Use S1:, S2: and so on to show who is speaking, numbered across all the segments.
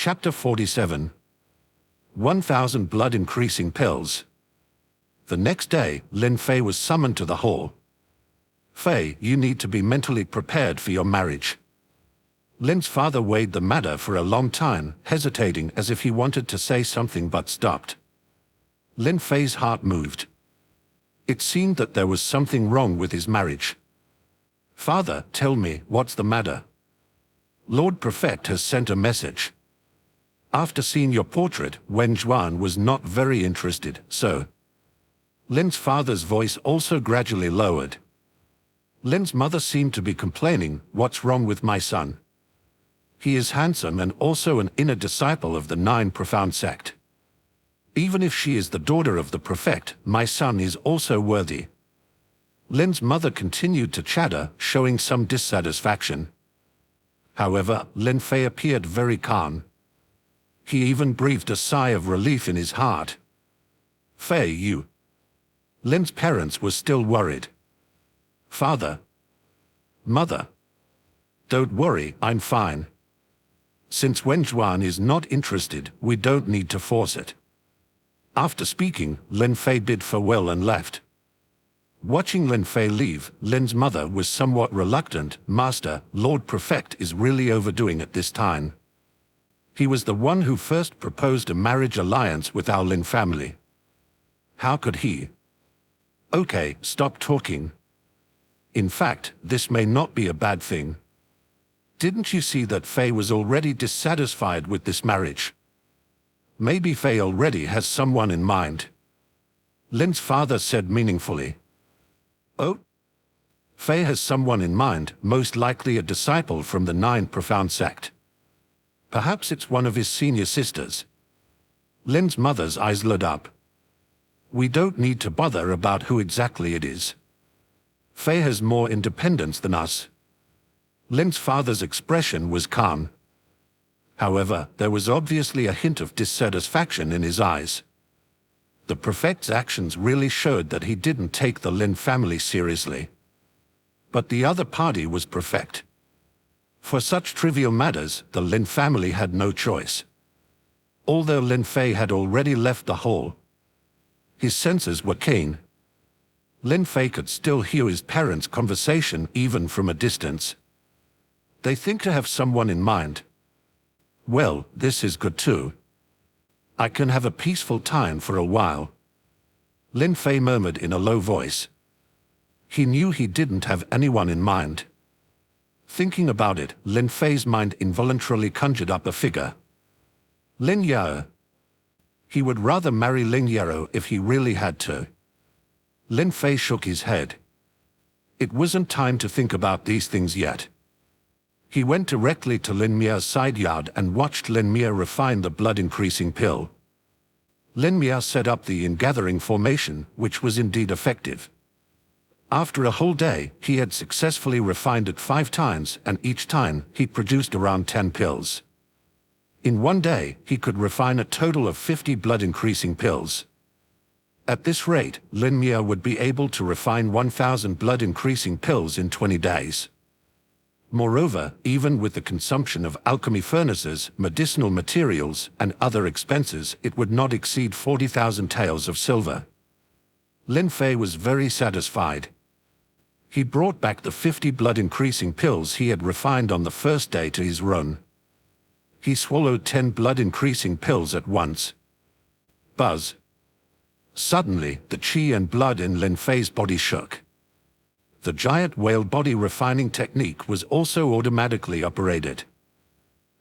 S1: Chapter 47. 1,000 blood-increasing pills. The next day, Lin Fei was summoned to the hall. "Fei, you need to be mentally prepared for your marriage." Lin's father weighed the matter for a long time, hesitating as if he wanted to say something but stopped. Lin Fei's heart moved. It seemed that there was something wrong with his marriage. "Father, tell me, what's the matter?" "Lord Prefect has sent a message. After seeing your portrait, Wen Zhuan was not very interested, so..." Lin's father's voice also gradually lowered. Lin's mother seemed to be complaining, "What's wrong with my son? He is handsome and also an inner disciple of the Nine Profound sect. Even if she is the daughter of the Prefect, my son is also worthy." Lin's mother continued to chatter, showing some dissatisfaction. However, Lin Fei appeared very calm. He even breathed a sigh of relief in his heart. "Fei, you..." Lin's parents were still worried. "Father. Mother. Don't worry, I'm fine. Since Wen Zhuan is not interested, we don't need to force it." After speaking, Lin Fei bid farewell and left. Watching Lin Fei leave, Lin's mother was somewhat reluctant. "Master, Lord Prefect is really overdoing it this time. He was the one who first proposed a marriage alliance with our Lin family. How could he..." "Okay, stop talking. In fact, this may not be a bad thing. Didn't you see that Fei was already dissatisfied with this marriage? Maybe Fei already has someone in mind." Lin's father said meaningfully. "Oh? Fei has someone in mind, most likely a disciple from the Nine Profound sect. Perhaps it's one of his senior sisters." Lin's mother's eyes lit up. "We don't need to bother about who exactly it is. Fei has more independence than us." Lin's father's expression was calm. However, there was obviously a hint of dissatisfaction in his eyes. The Prefect's actions really showed that he didn't take the Lin family seriously. But the other party was Prefect. For such trivial matters, the Lin family had no choice. Although Lin Fei had already left the hall, his senses were keen. Lin Fei could still hear his parents' conversation even from a distance. "They think to have someone in mind. Well, this is good too. I can have a peaceful time for a while," Lin Fei murmured in a low voice. He knew he didn't have anyone in mind. Thinking about it, Lin Fei's mind involuntarily conjured up a figure. Lin Yao. He would rather marry Lin Yao if he really had to. Lin Fei shook his head. It wasn't time to think about these things yet. He went directly to Lin Miao's side yard and watched Lin Miao refine the blood-increasing pill. Lin Miao set up the in-gathering formation, which was indeed effective. After a whole day, he had successfully refined it 5 times, and each time, he produced around 10 pills. In one day, he could refine a total of 50 blood-increasing pills. At this rate, Lin Miao would be able to refine 1,000 blood-increasing pills in 20 days. Moreover, even with the consumption of alchemy furnaces, medicinal materials, and other expenses, it would not exceed 40,000 taels of silver. Lin Fei was very satisfied. He brought back the 50 blood-increasing pills he had refined on the first day to his room. He swallowed 10 blood-increasing pills at once. Buzz. Suddenly, the qi and blood in Lin Fei's body shook. The giant whale body refining technique was also automatically operated.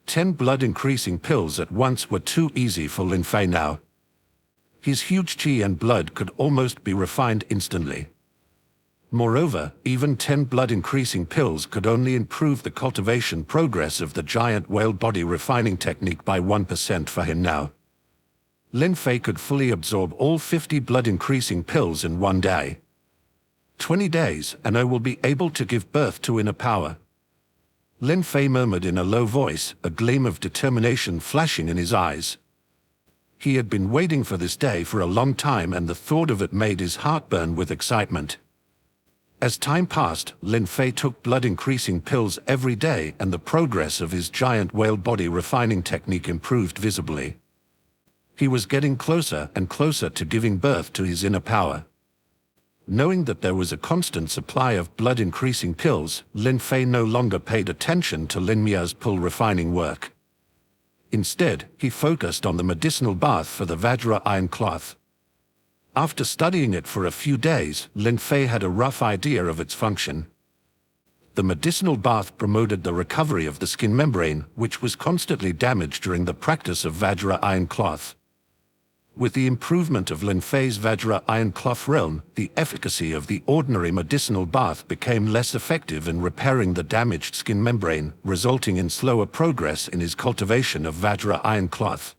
S1: 10 blood-increasing pills at once were too easy for Lin Fei now. His huge qi and blood could almost be refined instantly. Moreover, even 10 blood-increasing pills could only improve the cultivation progress of the giant whale body refining technique by 1% for him now. Lin Fei could fully absorb all 50 blood-increasing pills in one day. 20 days, and I will be able to give birth to inner power. Lin Fei murmured in a low voice, a gleam of determination flashing in his eyes. He had been waiting for this day for a long time, and the thought of it made his heart burn with excitement. As time passed, Lin Fei took blood-increasing pills every day, and the progress of his giant whale body refining technique improved visibly. He was getting closer and closer to giving birth to his inner power. Knowing that there was a constant supply of blood-increasing pills, Lin Fei no longer paid attention to Lin Mia's pill refining work. Instead, he focused on the medicinal bath for the Vajra iron cloth. After studying it for a few days, Lin Fei had a rough idea of its function. The medicinal bath promoted the recovery of the skin membrane, which was constantly damaged during the practice of Vajra iron cloth. With the improvement of Lin Fei's Vajra iron cloth realm, the efficacy of the ordinary medicinal bath became less effective in repairing the damaged skin membrane, resulting in slower progress in his cultivation of Vajra iron cloth.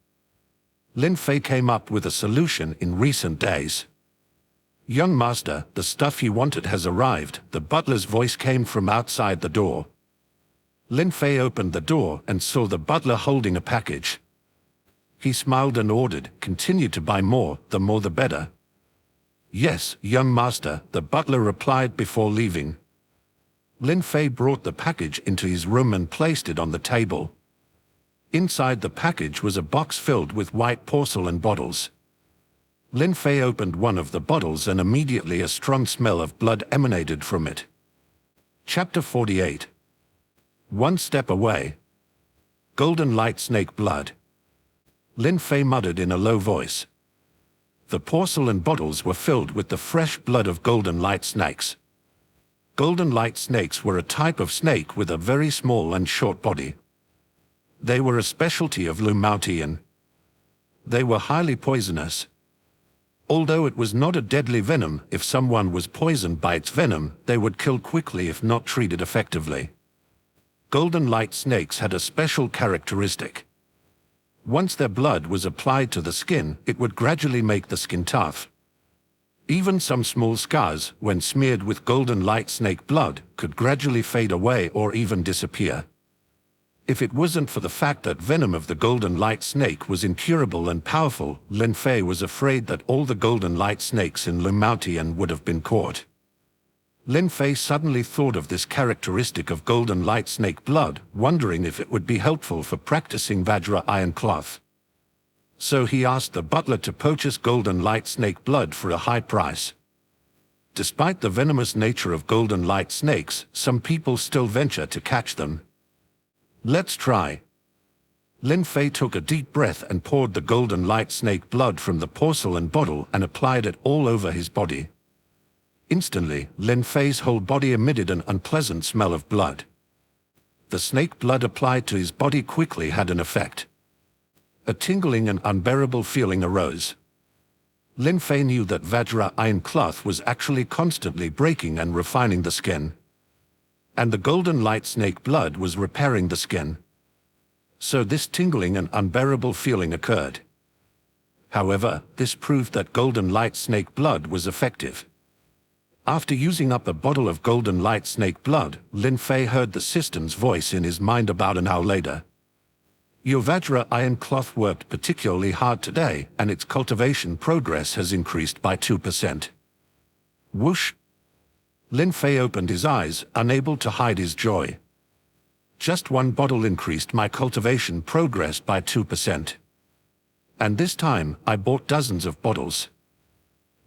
S1: Lin Fei came up with a solution in recent days. "Young master, the stuff you wanted has arrived," the butler's voice came from outside the door. Lin Fei opened the door and saw the butler holding a package. He smiled and ordered, "Continue to buy more, the more the better." "Yes, young master," the butler replied before leaving. Lin Fei brought the package into his room and placed it on the table. Inside the package was a box filled with white porcelain bottles. Lin Fei opened one of the bottles and immediately a strong smell of blood emanated from it. Chapter 48. One step away. Golden light snake blood. Lin Fei muttered in a low voice. The porcelain bottles were filled with the fresh blood of golden light snakes. Golden light snakes were a type of snake with a very small and short body. They were a specialty of Lumouti. They were highly poisonous. Although it was not a deadly venom, if someone was poisoned by its venom, they would kill quickly if not treated effectively. Golden light snakes had a special characteristic. Once their blood was applied to the skin, it would gradually make the skin tough. Even some small scars, when smeared with golden light snake blood, could gradually fade away or even disappear. If it wasn't for the fact that venom of the golden light snake was incurable and powerful, Lin Fei was afraid that all the golden light snakes in Lumouti would have been caught. Lin Fei suddenly thought of this characteristic of golden light snake blood, wondering if it would be helpful for practicing Vajra iron cloth. So he asked the butler to purchase golden light snake blood for a high price. Despite the venomous nature of golden light snakes, some people still venture to catch them. "Let's try." Lin Fei took a deep breath and poured the golden light snake blood from the porcelain bottle and applied it all over his body. Instantly, Lin Fei's whole body emitted an unpleasant smell of blood. The snake blood applied to his body quickly had an effect. A tingling and unbearable feeling arose. Lin Fei knew that Vajra iron cloth was actually constantly breaking and refining the skin. And the golden light snake blood was repairing the skin. So this tingling and unbearable feeling occurred. However, this proved that golden light snake blood was effective. After using up a bottle of golden light snake blood, Lin Fei heard the system's voice in his mind about an hour later. "Your Vajra iron cloth worked particularly hard today, and its cultivation progress has increased by 2%. Whoosh! Lin Fei opened his eyes, unable to hide his joy. Just one bottle increased my cultivation progress by 2%. And this time, I bought dozens of bottles.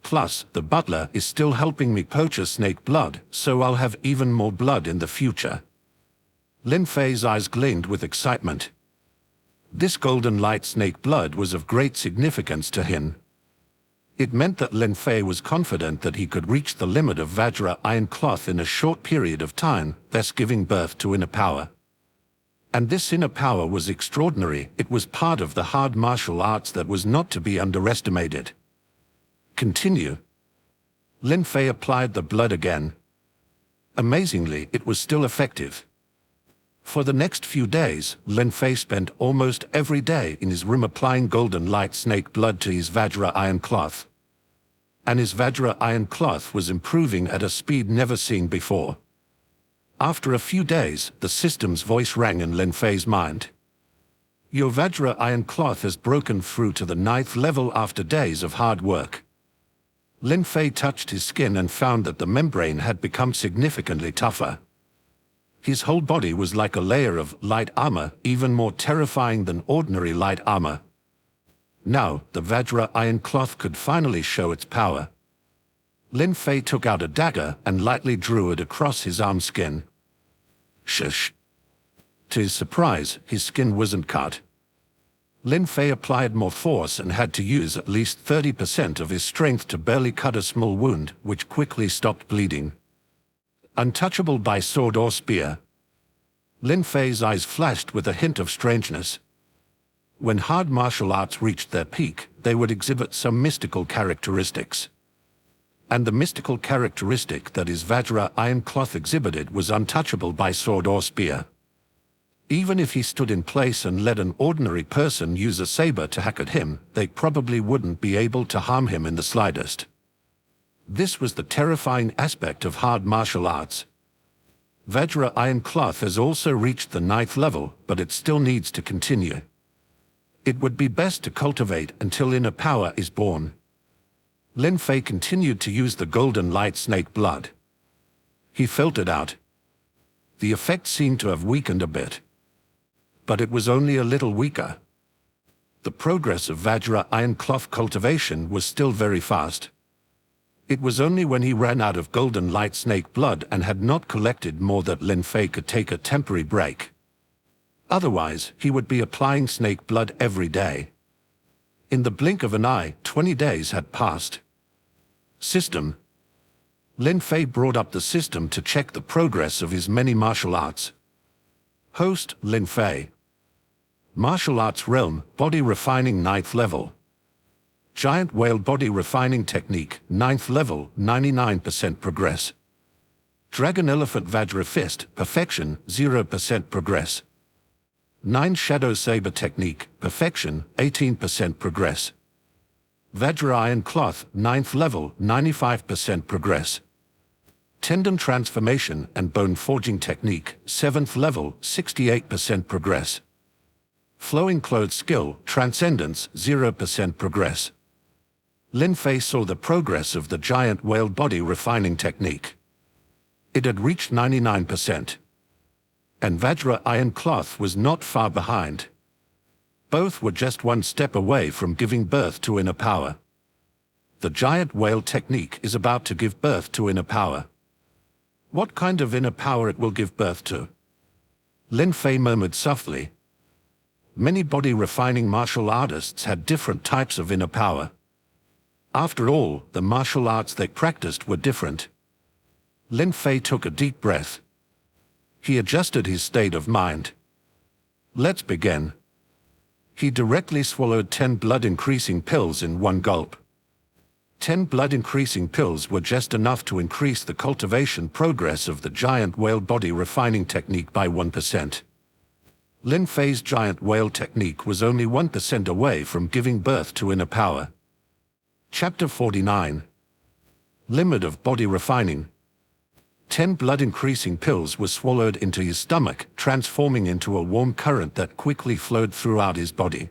S1: Plus, the butler is still helping me purchase snake blood, so I'll have even more blood in the future." Lin Fei's eyes gleamed with excitement. This golden light snake blood was of great significance to him. It meant that Lin Fei was confident that he could reach the limit of Vajra iron cloth in a short period of time, thus giving birth to inner power. And this inner power was extraordinary. It was part of the hard martial arts that was not to be underestimated. Continue. Lin Fei applied the blood again. Amazingly, it was still effective. For the next few days, Lin Fei spent almost every day in his room applying golden light snake blood to his Vajra iron cloth. And his Vajra iron cloth was improving at a speed never seen before. After a few days, the system's voice rang in Lin Fei's mind. "Your Vajra iron cloth has broken through to the 9th level after days of hard work. Lin Fei touched his skin and found that the membrane had become significantly tougher. His whole body was like a layer of light armor, even more terrifying than ordinary light armor. Now, the Vajra iron cloth could finally show its power. Lin Fei took out a dagger and lightly drew it across his arm skin. Shush! To his surprise, his skin wasn't cut. Lin Fei applied more force and had to use at least 30% of his strength to barely cut a small wound, which quickly stopped bleeding. Untouchable by sword or spear. Lin Fei's eyes flashed with a hint of strangeness. When hard martial arts reached their peak, they would exhibit some mystical characteristics. And the mystical characteristic that his Vajra iron cloth exhibited was untouchable by sword or spear. Even if he stood in place and let an ordinary person use a saber to hack at him, they probably wouldn't be able to harm him in the slightest. This was the terrifying aspect of hard martial arts. Vajra iron cloth has also reached the 9th level, but it still needs to continue. It would be best to cultivate until inner power is born. Lin Fei continued to use the golden light snake blood. He felt it out. The effect seemed to have weakened a bit. But it was only a little weaker. The progress of Vajra iron cloth cultivation was still very fast. It was only when he ran out of golden light snake blood and had not collected more that Lin Fei could take a temporary break. Otherwise, he would be applying snake blood every day. In the blink of an eye, 20 days had passed. System. Lin Fei brought up the system to check the progress of his many martial arts. Host, Lin Fei. Martial Arts Realm, Body Refining 9th Level. Giant Whale Body Refining Technique, 9th Level, 99% progress. Dragon Elephant Vajra Fist, Perfection, 0% progress. 9 Shadow Saber Technique, Perfection, 18% progress. Vajra Iron Cloth, 9th Level, 95% progress. Tendon Transformation and Bone Forging Technique, 7th Level, 68% progress. Flowing Clothes Skill, Transcendence, 0% progress. Lin Fei saw the progress of the Giant Whale Body Refining Technique. It had reached 99%. And Vajra Iron Cloth was not far behind. Both were just one step away from giving birth to inner power. The Giant Whale Technique is about to give birth to inner power. What kind of inner power it will give birth to? Lin Fei murmured softly. Many body refining martial artists had different types of inner power. After all, the martial arts they practiced were different. Lin Fei took a deep breath. He adjusted his state of mind. Let's begin. He directly swallowed 10 blood-increasing pills in one gulp. 10 blood-increasing pills were just enough to increase the cultivation progress of the Giant Whale Body Refining Technique by 1%. Lin Fei's Giant Whale Technique was only 1% away from giving birth to inner power. Chapter 49. Limit of Body Refining. 10 blood-increasing pills were swallowed into his stomach, transforming into a warm current that quickly flowed throughout his body.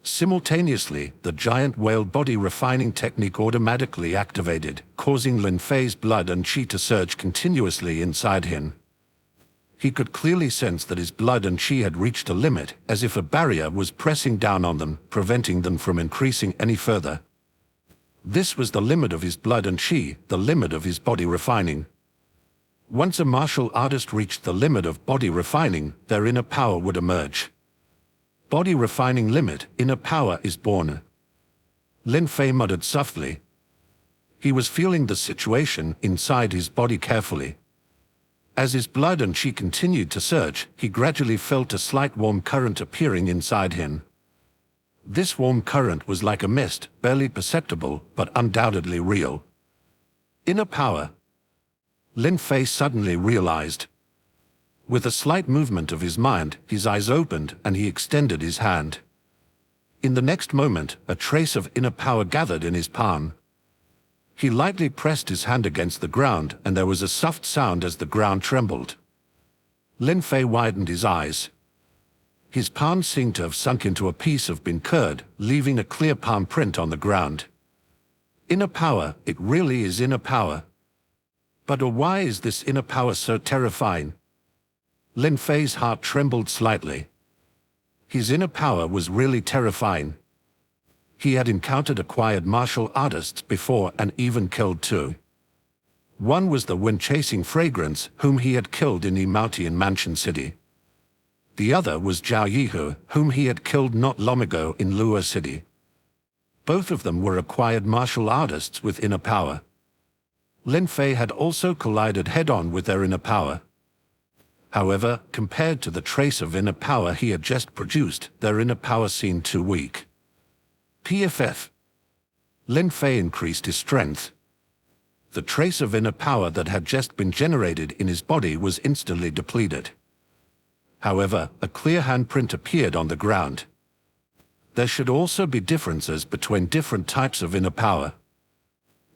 S1: Simultaneously, the Giant Whale Body Refining Technique automatically activated, causing Lin Fei's blood and qi to surge continuously inside him. He could clearly sense that his blood and qi had reached a limit, as if a barrier was pressing down on them, preventing them from increasing any further. This was the limit of his blood and qi, the limit of his body refining. Once a martial artist reached the limit of body refining, their inner power would emerge. Body refining limit, inner power is born. Lin Fei muttered softly. He was feeling the situation inside his body carefully. As his blood and qi continued to surge, he gradually felt a slight warm current appearing inside him. This warm current was like a mist, barely perceptible, but undoubtedly real. Inner power. Lin Fei suddenly realized. With a slight movement of his mind, his eyes opened and he extended his hand. In the next moment, a trace of inner power gathered in his palm. He lightly pressed his hand against the ground and there was a soft sound as the ground trembled. Lin Fei widened his eyes. His palm seemed to have sunk into a piece of bean curd, leaving a clear palm print on the ground. Inner power, it really is inner power. But why is this inner power so terrifying? Lin Fei's heart trembled slightly. His inner power was really terrifying. He had encountered acquired martial artists before and even killed two. One was the wind-chasing fragrance whom he had killed in Immortality in Mansion City. The other was Zhao Yihe, whom he had killed not long ago in Luo City. Both of them were acquired martial artists with inner power. Lin Fei had also collided head-on with their inner power. However, compared to the trace of inner power he had just produced, their inner power seemed too weak. EP5. Lin Fei increased his strength. The trace of inner power that had just been generated in his body was instantly depleted. However, a clear handprint appeared on the ground. There should also be differences between different types of inner power.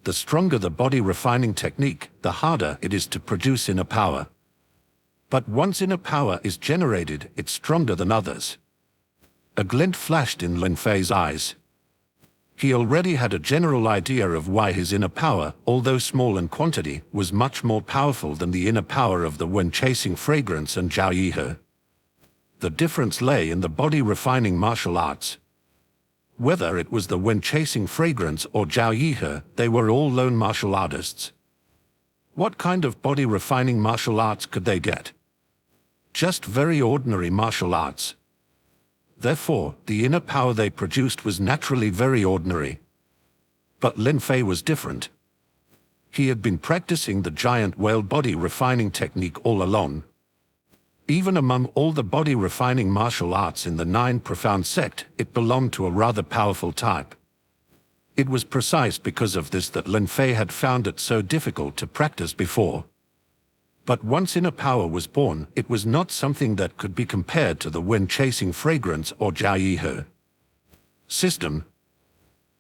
S1: The stronger the body refining technique, the harder it is to produce inner power. But once inner power is generated, it's stronger than others. A glint flashed in Lin Fei's eyes. He already had a general idea of why his inner power, although small in quantity, was much more powerful than the inner power of the wind-chasing fragrance and Zhao Yihe. The difference lay in the body-refining martial arts. Whether it was the wind-chasing fragrance or Zhao Yihe, they were all lone martial artists. What kind of body-refining martial arts could they get? Just very ordinary martial arts. Therefore, the inner power they produced was naturally very ordinary. But Lin Fei was different. He had been practicing the giant whale body refining technique all along. Even among all the body refining martial arts in the 9 profound sect, it belonged to a rather powerful type. It was precise because of this that Lin Fei had found it so difficult to practice before. But once inner power was born, it was not something that could be compared to the wind-chasing fragrance or Zhao Yihe. System.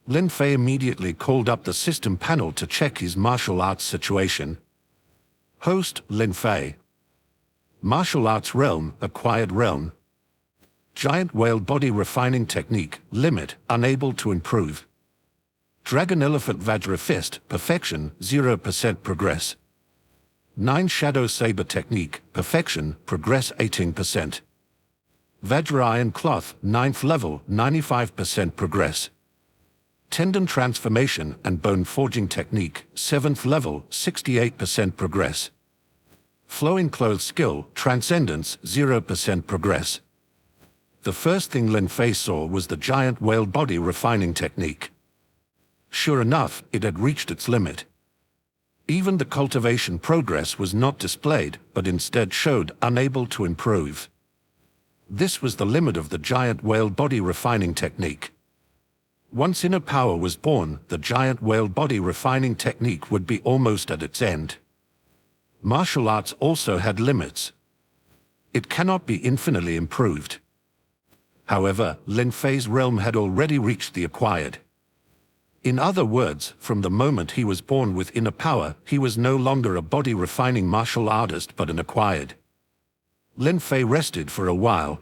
S1: Lin Fei immediately called up the system panel to check his martial arts situation. Host, Lin Fei. Martial arts realm, acquired realm. Giant whale body refining technique, limit, unable to improve. Dragon elephant Vajra fist, perfection, 0% progress. 9 shadow saber technique, perfection, progress 18%. Vajra iron cloth, 9th level, 95% progress. Tendon transformation and bone forging technique, 7th level, 68% progress. Flowing clothes skill, transcendence, 0% progress. The first thing Lin Fei saw was the giant whale body refining technique. Sure enough, it had reached its limit. Even the cultivation progress was not displayed, but instead showed unable to improve. This was the limit of the giant whale body refining technique. Once inner power was born, the giant whale body refining technique would be almost at its end. Martial arts also had limits. It cannot be infinitely improved. However, Lin Fei's realm had already reached the acquired. In other words, from the moment he was born with inner power, he was no longer a body-refining martial artist but an acquired. Lin Fei rested for a while.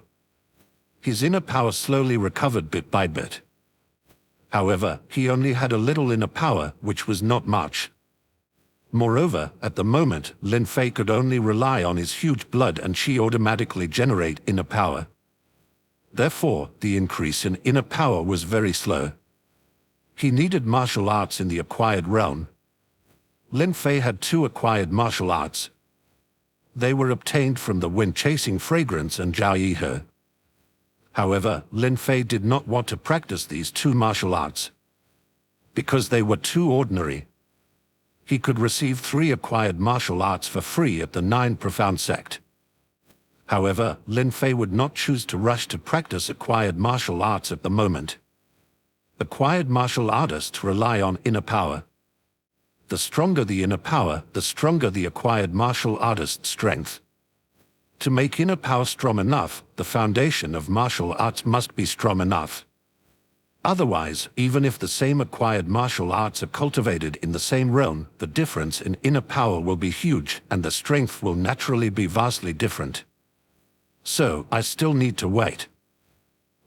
S1: His inner power slowly recovered bit by bit. However, he only had a little inner power, which was not much. Moreover, at the moment, Lin Fei could only rely on his huge blood and qi automatically generate inner power. Therefore, the increase in inner power was very slow. He needed martial arts in the acquired realm. Lin Fei had 2 acquired martial arts. They were obtained from the wind-chasing fragrance and Zhao Yihe. However, Lin Fei did not want to practice these 2 martial arts. Because they were too ordinary. He could receive 3 acquired martial arts for free at the 9 profound sect. However, Lin Fei would not choose to rush to practice acquired martial arts at the moment. Acquired martial artists rely on inner power. The stronger the inner power, the stronger the acquired martial artist's strength. To make inner power strong enough, the foundation of martial arts must be strong enough. Otherwise, even if the same acquired martial arts are cultivated in the same realm, the difference in inner power will be huge and the strength will naturally be vastly different. So, I still need to wait.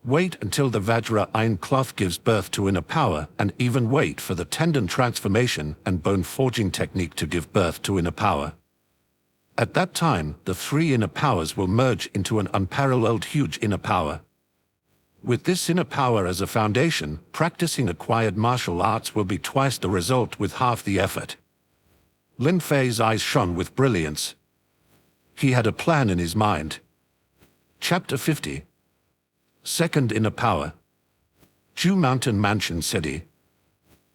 S1: Wait until the Vajra iron cloth gives birth to inner power, and even wait for the tendon transformation and bone forging technique to give birth to inner power. At that time, the three inner powers will merge into an unparalleled huge inner power. With this inner power as a foundation, practicing acquired martial arts will be twice the result with half the effort. Lin Fei's eyes shone with brilliance. He had a plan in his mind. Chapter 50. Second inner power. Ju Mountain Mansion City.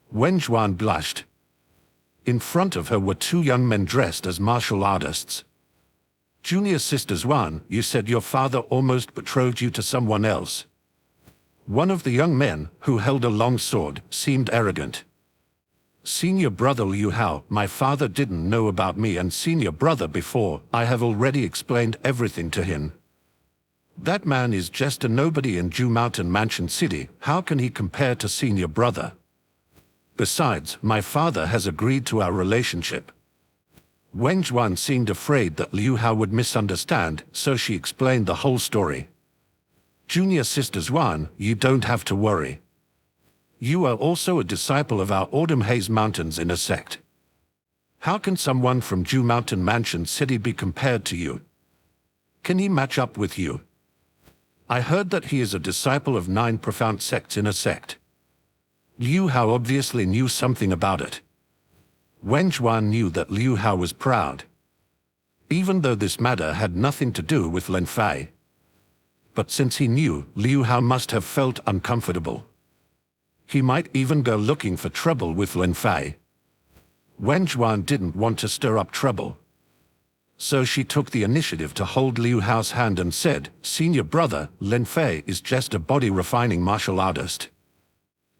S1: Wen Zhuan blushed. In front of her were two young men dressed as martial artists. Junior sister Zhuan, you said your father almost betrothed you to someone else. One of the young men, who held a long sword, seemed arrogant. Senior brother Liu Hao, my father didn't know about me and senior brother before. I have already explained everything to him. That man is just a nobody in Ju Mountain Mansion City. How can he compare to senior brother? Besides, my father has agreed to our relationship. Wen Zhuan seemed afraid that Liu Hao would misunderstand, so she explained the whole story. Junior sister Zhuan, you don't have to worry. You are also a disciple of our Autumn Haze Mountains inner sect. How can someone from Ju Mountain Mansion City be compared to you? Can he match up with you? I heard that he is a disciple of 9 profound sects in a sect. Liu Hao obviously knew something about it. Wen Zhuan knew that Liu Hao was proud. Even though this matter had nothing to do with Lin Fei. But since he knew, Liu Hao must have felt uncomfortable. He might even go looking for trouble with Lin Fei. Wen Zhuan didn't want to stir up trouble. So she took the initiative to hold Liu Hao's hand and said, Senior brother, Lin Fei is just a body-refining martial artist.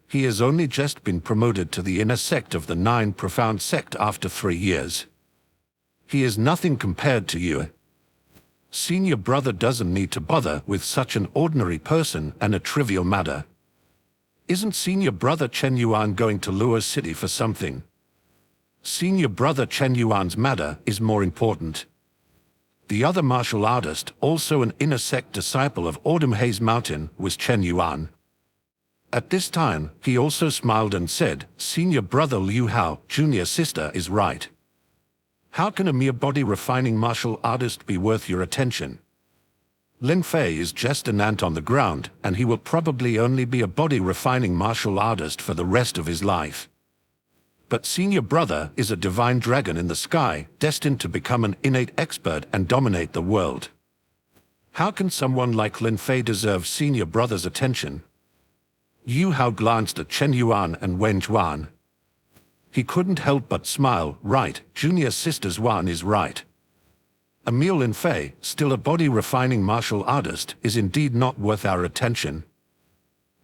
S1: He has only just been promoted to the inner sect of the 9 profound sect after 3 years. He is nothing compared to you. Senior brother doesn't need to bother with such an ordinary person and a trivial matter. Isn't senior brother Chen Yuan going to Luo City for something? Senior brother Chen Yuan's matter is more important. The other martial artist, also an inner sect disciple of Autumn Haze Mountain, was Chen Yuan. At this time, he also smiled and said, Senior brother Liu Hao, junior sister is right. How can a mere body-refining martial artist be worth your attention? Lin Fei is just an ant on the ground, and he will probably only be a body-refining martial artist for the rest of his life. But senior brother is a divine dragon in the sky, destined to become an innate expert and dominate the world. How can someone like Lin Fei deserve senior brother's attention? Liu Hao glanced at Chen Yuan and Wen Zhuan. He couldn't help but smile. Right, junior sister Zhuan is right. Emil Lin Fei, still a body-refining martial artist, is indeed not worth our attention.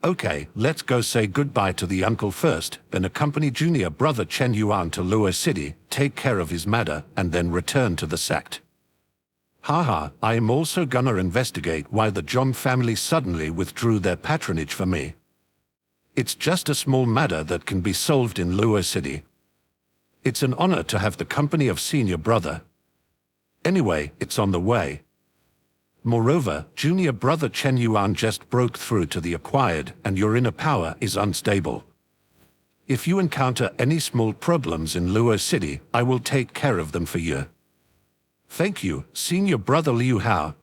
S1: Okay, let's go say goodbye to the uncle first, then accompany junior brother Chen Yuan to Luo City, take care of his matter, and then return to the sect. Haha, I am also gonna investigate why the Zhong family suddenly withdrew their patronage for me. It's just a small matter that can be solved in Luo City. It's an honor to have the company of senior brother. Anyway, it's on the way. Moreover, junior brother Chen Yuan just broke through to the acquired, and your inner power is unstable. If you encounter any small problems in Luo City, I will take care of them for you. Thank you, senior brother Liu Hao.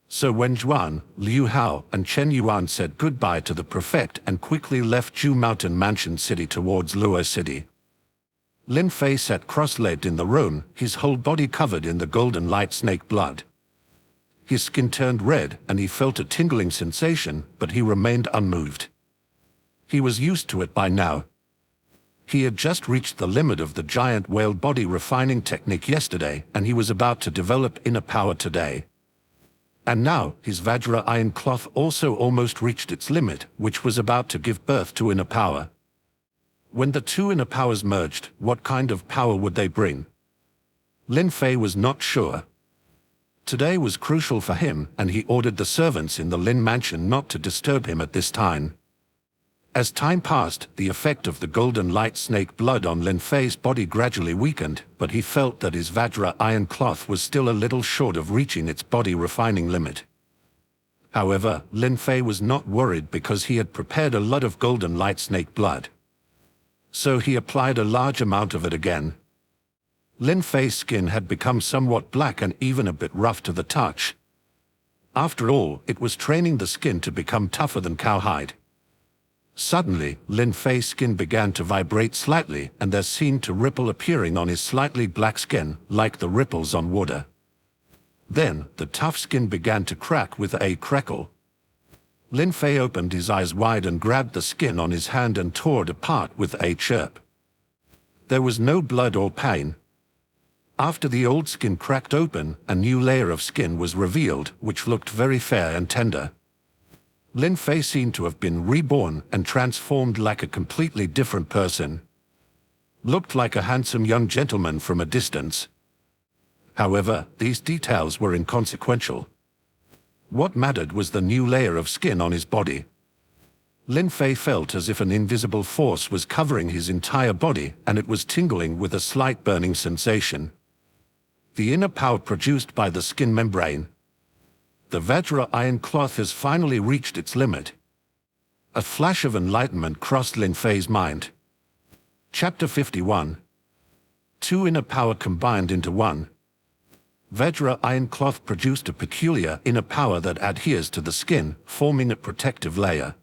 S1: So Wen Zhuan, Liu Hao, and Chen Yuan said goodbye to the prefect and quickly left Ju Mountain Mansion City towards Luo City. Lin Fei sat cross-legged in the room, his whole body covered in the golden light snake blood. His skin turned red, and he felt a tingling sensation, but he remained unmoved. He was used to it by now. He had just reached the limit of the giant whale body refining technique yesterday, and he was about to develop inner power today. And now, his Vajra iron cloth also almost reached its limit, which was about to give birth to inner power. When the two inner powers merged, what kind of power would they bring? Lin Fei was not sure. Today was crucial for him, and he ordered the servants in the Lin mansion not to disturb him at this time. As time passed, the effect of the golden light snake blood on Lin Fei's body gradually weakened, but he felt that his Vajra iron cloth was still a little short of reaching its body refining limit. However, Lin Fei was not worried because he had prepared a lot of golden light snake blood. So he applied a large amount of it again. Lin Fei's skin had become somewhat black and even a bit rough to the touch. After all, it was training the skin to become tougher than cowhide. Suddenly, Lin Fei's skin began to vibrate slightly, and there seemed to ripple appearing on his slightly black skin, like the ripples on water. Then, the tough skin began to crack with a crackle. Lin Fei opened his eyes wide and grabbed the skin on his hand and tore it apart with a chirp. There was no blood or pain. After the old skin cracked open, a new layer of skin was revealed, which looked very fair and tender. Lin Fei seemed to have been reborn and transformed like a completely different person. Looked like a handsome young gentleman from a distance. However, these details were inconsequential. What mattered was the new layer of skin on his body. Lin Fei felt as if an invisible force was covering his entire body, and it was tingling with a slight burning sensation. The inner power produced by the skin membrane. The Vajra iron cloth has finally reached its limit. A flash of enlightenment crossed Lin Fei's mind. Chapter 51. Two inner power combined into one. Vajra iron cloth produced a peculiar inner power that adheres to the skin, forming a protective layer.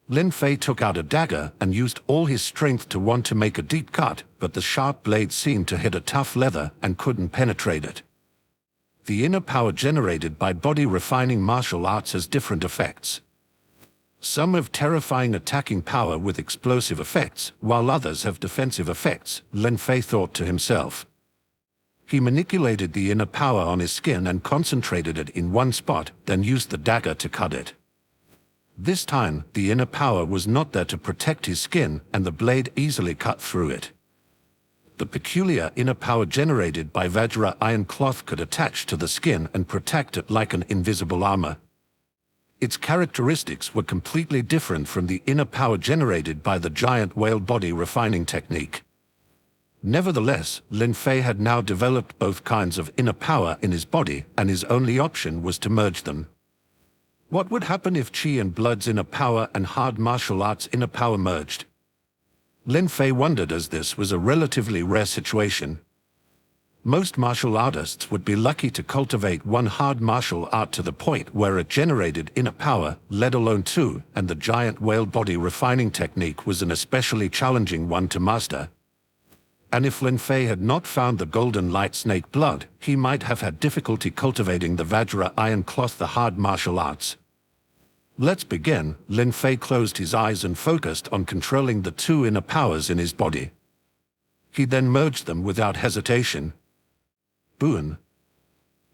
S1: Lin Fei took out a dagger and used all his strength to want to make a deep cut, but the sharp blade seemed to hit a tough leather and couldn't penetrate it. The inner power generated by body refining martial arts has different effects. Some have terrifying attacking power with explosive effects, while others have defensive effects, Lin Fei thought to himself. He manipulated the inner power on his skin and concentrated it in one spot, then used the dagger to cut it. This time, the inner power was not there to protect his skin, and the blade easily cut through it. The peculiar inner power generated by Vajra iron cloth could attach to the skin and protect it like an invisible armor. Its characteristics were completely different from the inner power generated by the giant whale body refining technique. Nevertheless, Lin Fei had now developed both kinds of inner power in his body, and his only option was to merge them. What would happen if Qi and Blood's inner power and hard martial arts inner power merged? Lin Fei wondered, as this was a relatively rare situation. Most martial artists would be lucky to cultivate one hard martial art to the point where it generated inner power, let alone two, and the giant whale body refining technique was an especially challenging one to master. And if Lin Fei had not found the golden light snake blood, he might have had difficulty cultivating the Vajra iron cloth, the hard martial arts. Let's begin. Lin Fei closed his eyes and focused on controlling the two inner powers in his body. He then merged them without hesitation. Boom.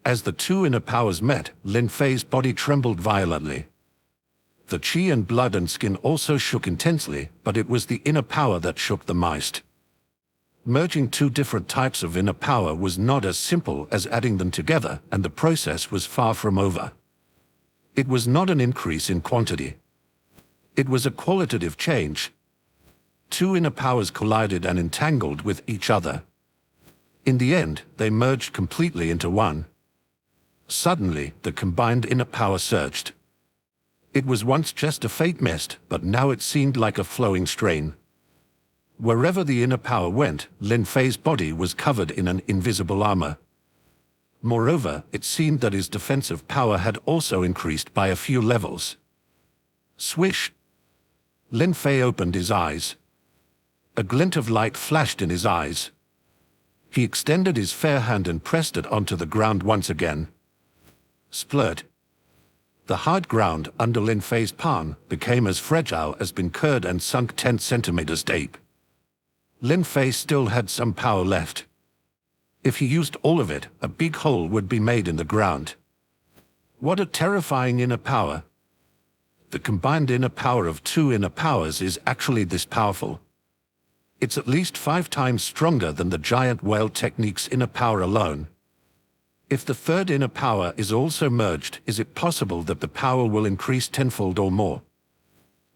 S1: As the two inner powers met, Lin Fei's body trembled violently. The Qi and blood and skin also shook intensely, but it was the inner power that shook the most. Merging two different types of inner power was not as simple as adding them together, and the process was far from over. It was not an increase in quantity. It was a qualitative change. Two inner powers collided and entangled with each other. In the end, they merged completely into one. Suddenly, the combined inner power surged. It was once just a faint mist, but now it seemed like a flowing stream. Wherever the inner power went, Lin Fei's body was covered in an invisible armor. Moreover, it seemed that his defensive power had also increased by a few levels. Swish! Lin Fei opened his eyes. A glint of light flashed in his eyes. He extended his fair hand and pressed it onto the ground once again. Splurt! The hard ground under Lin Fei's palm became as fragile as been curd and sunk 10 centimeters deep. Lin Fei still had some power left. If he used all of it, a big hole would be made in the ground. What a terrifying inner power! The combined inner power of two inner powers is actually this powerful. It's at least 5 times stronger than the giant whale technique's inner power alone. If the third inner power is also merged, is it possible that the power will increase tenfold or more?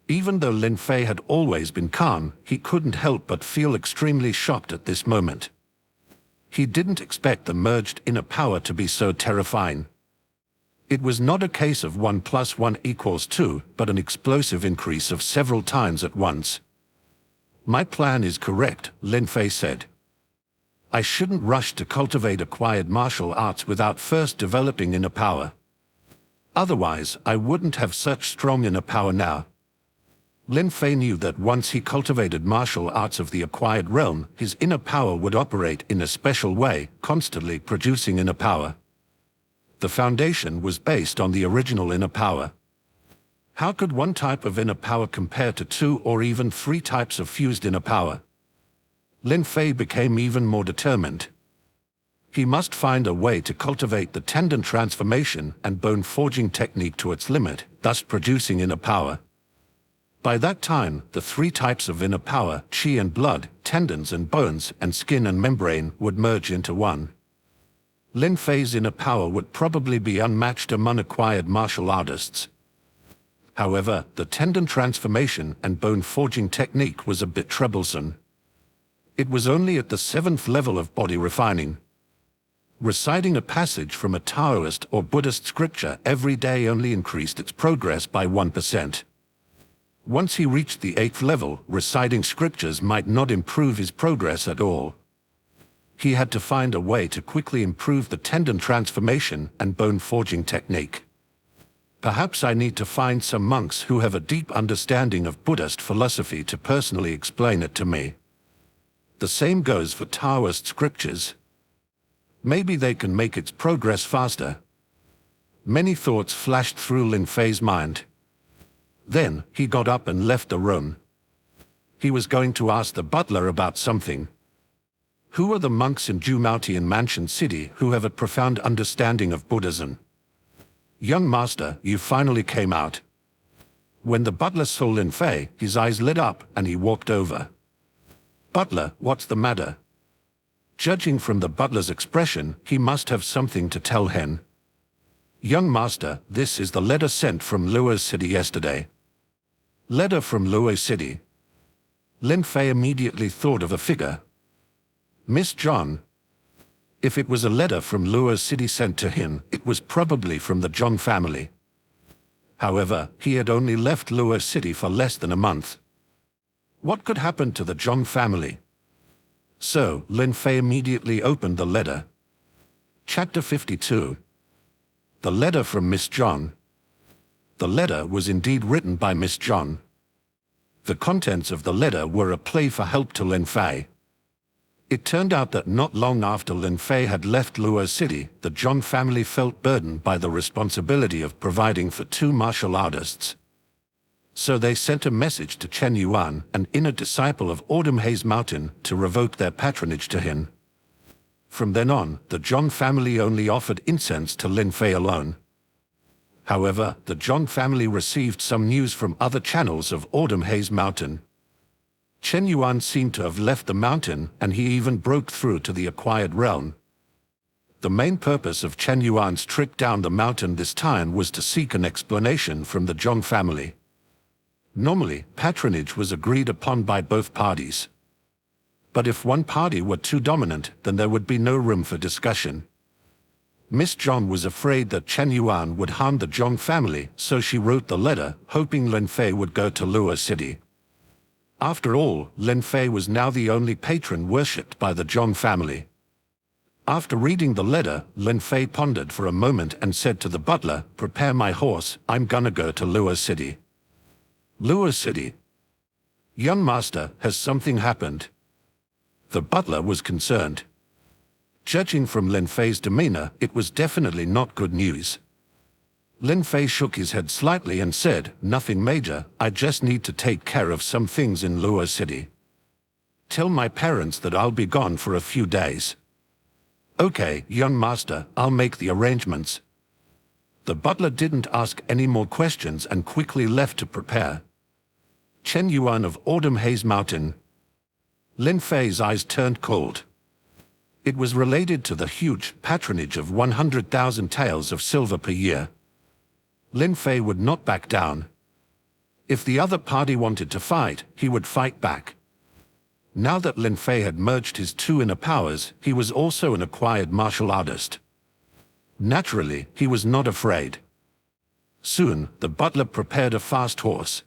S1: Even though Lin Fei had always been calm, he couldn't help but feel extremely shocked at this moment. He didn't expect the merged inner power to be so terrifying. It was not a case of 1 + 1 = 2, but an explosive increase of several times at once. My plan is correct, Lin Fei said. I shouldn't rush to cultivate acquired martial arts without first developing inner power. Otherwise, I wouldn't have such strong inner power now. Lin Fei knew that once he cultivated martial arts of the acquired realm, his inner power would operate in a special way, constantly producing inner power. The foundation was based on the original inner power. How could one type of inner power compare to 2 or even 3 types of fused inner power? Lin Fei became even more determined. He must find a way to cultivate the tendon transformation and bone forging technique to its limit, thus producing inner power. By that time, the 3 types of inner power, chi and blood, tendons and bones, and skin and membrane, would merge into one. Lin Fei's inner power would probably be unmatched among acquired martial artists. However, the tendon transformation and bone forging technique was a bit troublesome. It was only at the 7th level of body refining. Reciting a passage from a Taoist or Buddhist scripture every day only increased its progress by 1%. Once he reached the 8th level, reciting scriptures might not improve his progress at all. He had to find a way to quickly improve the tendon transformation and bone forging technique. Perhaps I need to find some monks who have a deep understanding of Buddhist philosophy to personally explain it to me. The same goes for Taoist scriptures. Maybe they can make its progress faster. Many thoughts flashed through Lin Fei's mind. Then, he got up and left the room. He was going to ask the butler about something. Who are the monks in Jumaotian Mansion City who have a profound understanding of Buddhism? Young master, you finally came out. When the butler saw Lin Fei, his eyes lit up and he walked over. Butler, what's the matter? Judging from the butler's expression, he must have something to tell Hen. Young master, this is the letter sent from Luo City yesterday. Letter from Luo City. Lin Fei immediately thought of a figure. Miss John. If it was a letter from Luo City sent to him, it was probably from the John family. However, he had only left Luo City for less than a month. What could happen to the John family? So, Lin Fei immediately opened the letter. Chapter 52. The letter from Miss John. The letter was indeed written by Miss John. The contents of the letter were a plea for help to Lin Fei. It turned out that not long after Lin Fei had left Luo City, the John family felt burdened by the responsibility of providing for 2 martial artists. So they sent a message to Chen Yuan, an inner disciple of Autumn Haze Mountain, to revoke their patronage to him. From then on, the John family only offered incense to Lin Fei alone. However, the John family received some news from other channels of Autumn Haze Mountain. Chen Yuan seemed to have left the mountain, and he even broke through to the acquired realm. The main purpose of Chen Yuan's trip down the mountain this time was to seek an explanation from the John family. Normally, patronage was agreed upon by both parties. But if one party were too dominant, then there would be no room for discussion. Miss John was afraid that Chen Yuan would harm the John family, so she wrote the letter, hoping Lin Fei would go to Luo City. After all, Lin Fei was now the only patron worshipped by the John family. After reading the letter, Lin Fei pondered for a moment and said to the butler, "Prepare my horse, I'm gonna go to Luo City." Luo City. Young master, has something happened? The butler was concerned. Judging from Lin Fei's demeanor, it was definitely not good news. Lin Fei shook his head slightly and said, "Nothing major, I just need to take care of some things in Luo City. Tell my parents that I'll be gone for a few days." "Okay, young master, I'll make the arrangements." The butler didn't ask any more questions and quickly left to prepare. Chen Yuan of Autumn Haze Mountain. Lin Fei's eyes turned cold. It was related to the huge patronage of 100,000 taels of silver per year. Lin Fei would not back down. If the other party wanted to fight, he would fight back. Now that Lin Fei had merged his 2 inner powers, he was also an acquired martial artist. Naturally, he was not afraid. Soon, the butler prepared a fast horse.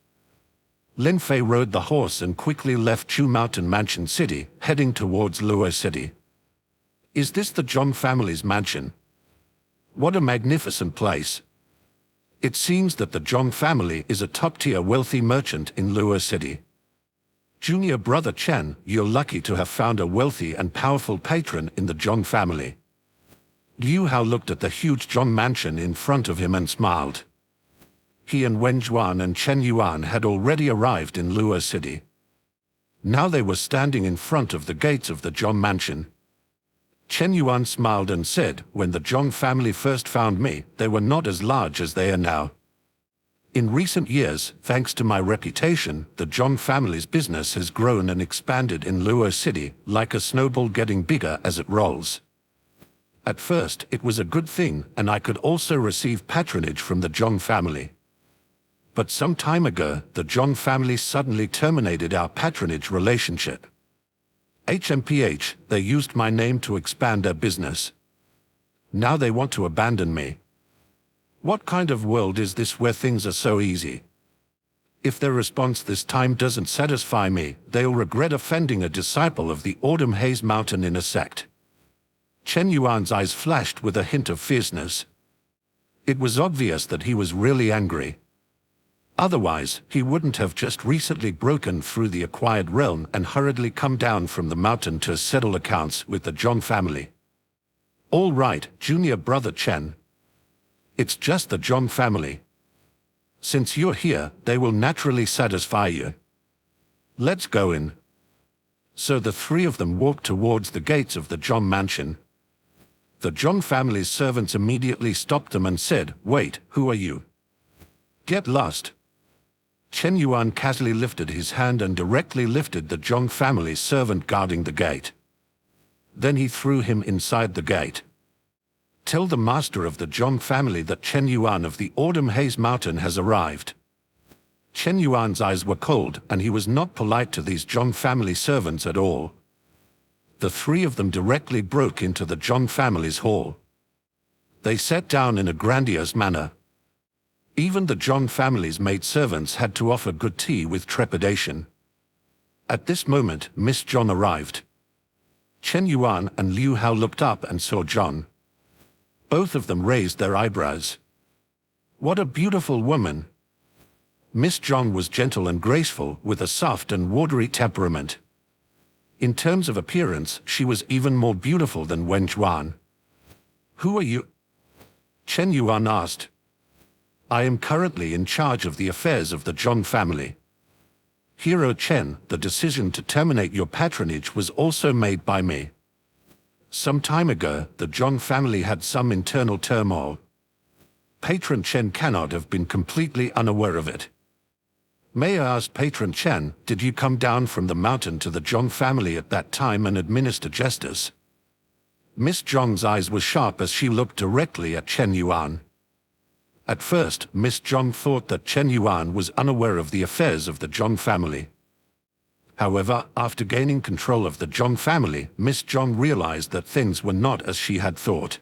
S1: Lin Fei rode the horse and quickly left Chu Mountain Mansion City, heading towards Luo City. Is this the Zhong family's mansion? What a magnificent place! It seems that the Zhong family is a top-tier wealthy merchant in Luo City. Junior brother Chen, you're lucky to have found a wealthy and powerful patron in the Zhong family. Liu Hao looked at the huge Zhong mansion in front of him and smiled. He and Wen Zhuan and Chen Yuan had already arrived in Luo City. Now they were standing in front of the gates of the Zhong mansion. Chen Yuan smiled and said, when the Zhong family first found me, they were not as large as they are now. In recent years, thanks to my reputation, the Zhong family's business has grown and expanded in Luo City, like a snowball getting bigger as it rolls. At first, it was a good thing, and I could also receive patronage from the Zhong family. But some time ago, the Zhong family suddenly terminated our patronage relationship. HMPH, they used my name to expand their business. Now they want to abandon me. What kind of world is this where things are so easy? If their response this time doesn't satisfy me, they'll regret offending a disciple of the Autumn Haze Mountain in a sect. Chen Yuan's eyes flashed with a hint of fierceness. It was obvious that he was really angry. Otherwise, he wouldn't have just recently broken through the acquired realm and hurriedly come down from the mountain to settle accounts with the Zhong family. All right, junior brother Chen. It's just the Zhong family. Since you're here, they will naturally satisfy you. Let's go in. So the three of them walked towards the gates of the Zhong mansion. The Zhong family's servants immediately stopped them and said, "Wait, who are you? Get lost." Chen Yuan casually lifted his hand and directly lifted the Zhong family servant guarding the gate. Then he threw him inside the gate. Tell the master of the Zhong family that Chen Yuan of the Autumn Haze Mountain has arrived. Chen Yuan's eyes were cold, and he was not polite to these Zhong family servants at all. The three of them directly broke into the Zhong family's hall. They sat down in a grandiose manner. Even the Zhong family's maidservants had to offer good tea with trepidation. At this moment, Miss Zhong arrived. Chen Yuan and Liu Hao looked up and saw Zhong. Both of them raised their eyebrows. What a beautiful woman! Miss Zhong was gentle and graceful, with a soft and watery temperament. In terms of appearance, she was even more beautiful than Wen Zhuan. Who are you? Chen Yuan asked. I am currently in charge of the affairs of the Zhong family. Hero Chen, the decision to terminate your patronage was also made by me. Some time ago, the Zhong family had some internal turmoil. Patron Chen cannot have been completely unaware of it. May I ask Patron Chen, did you come down from the mountain to the Zhong family at that time and administer justice? Miss Zhong's eyes were sharp as she looked directly at Chen Yuan. At first, Miss Zhong thought that Chen Yuan was unaware of the affairs of the Zhong family. However, after gaining control of the Zhong family, Miss Zhong realized that things were not as she had thought.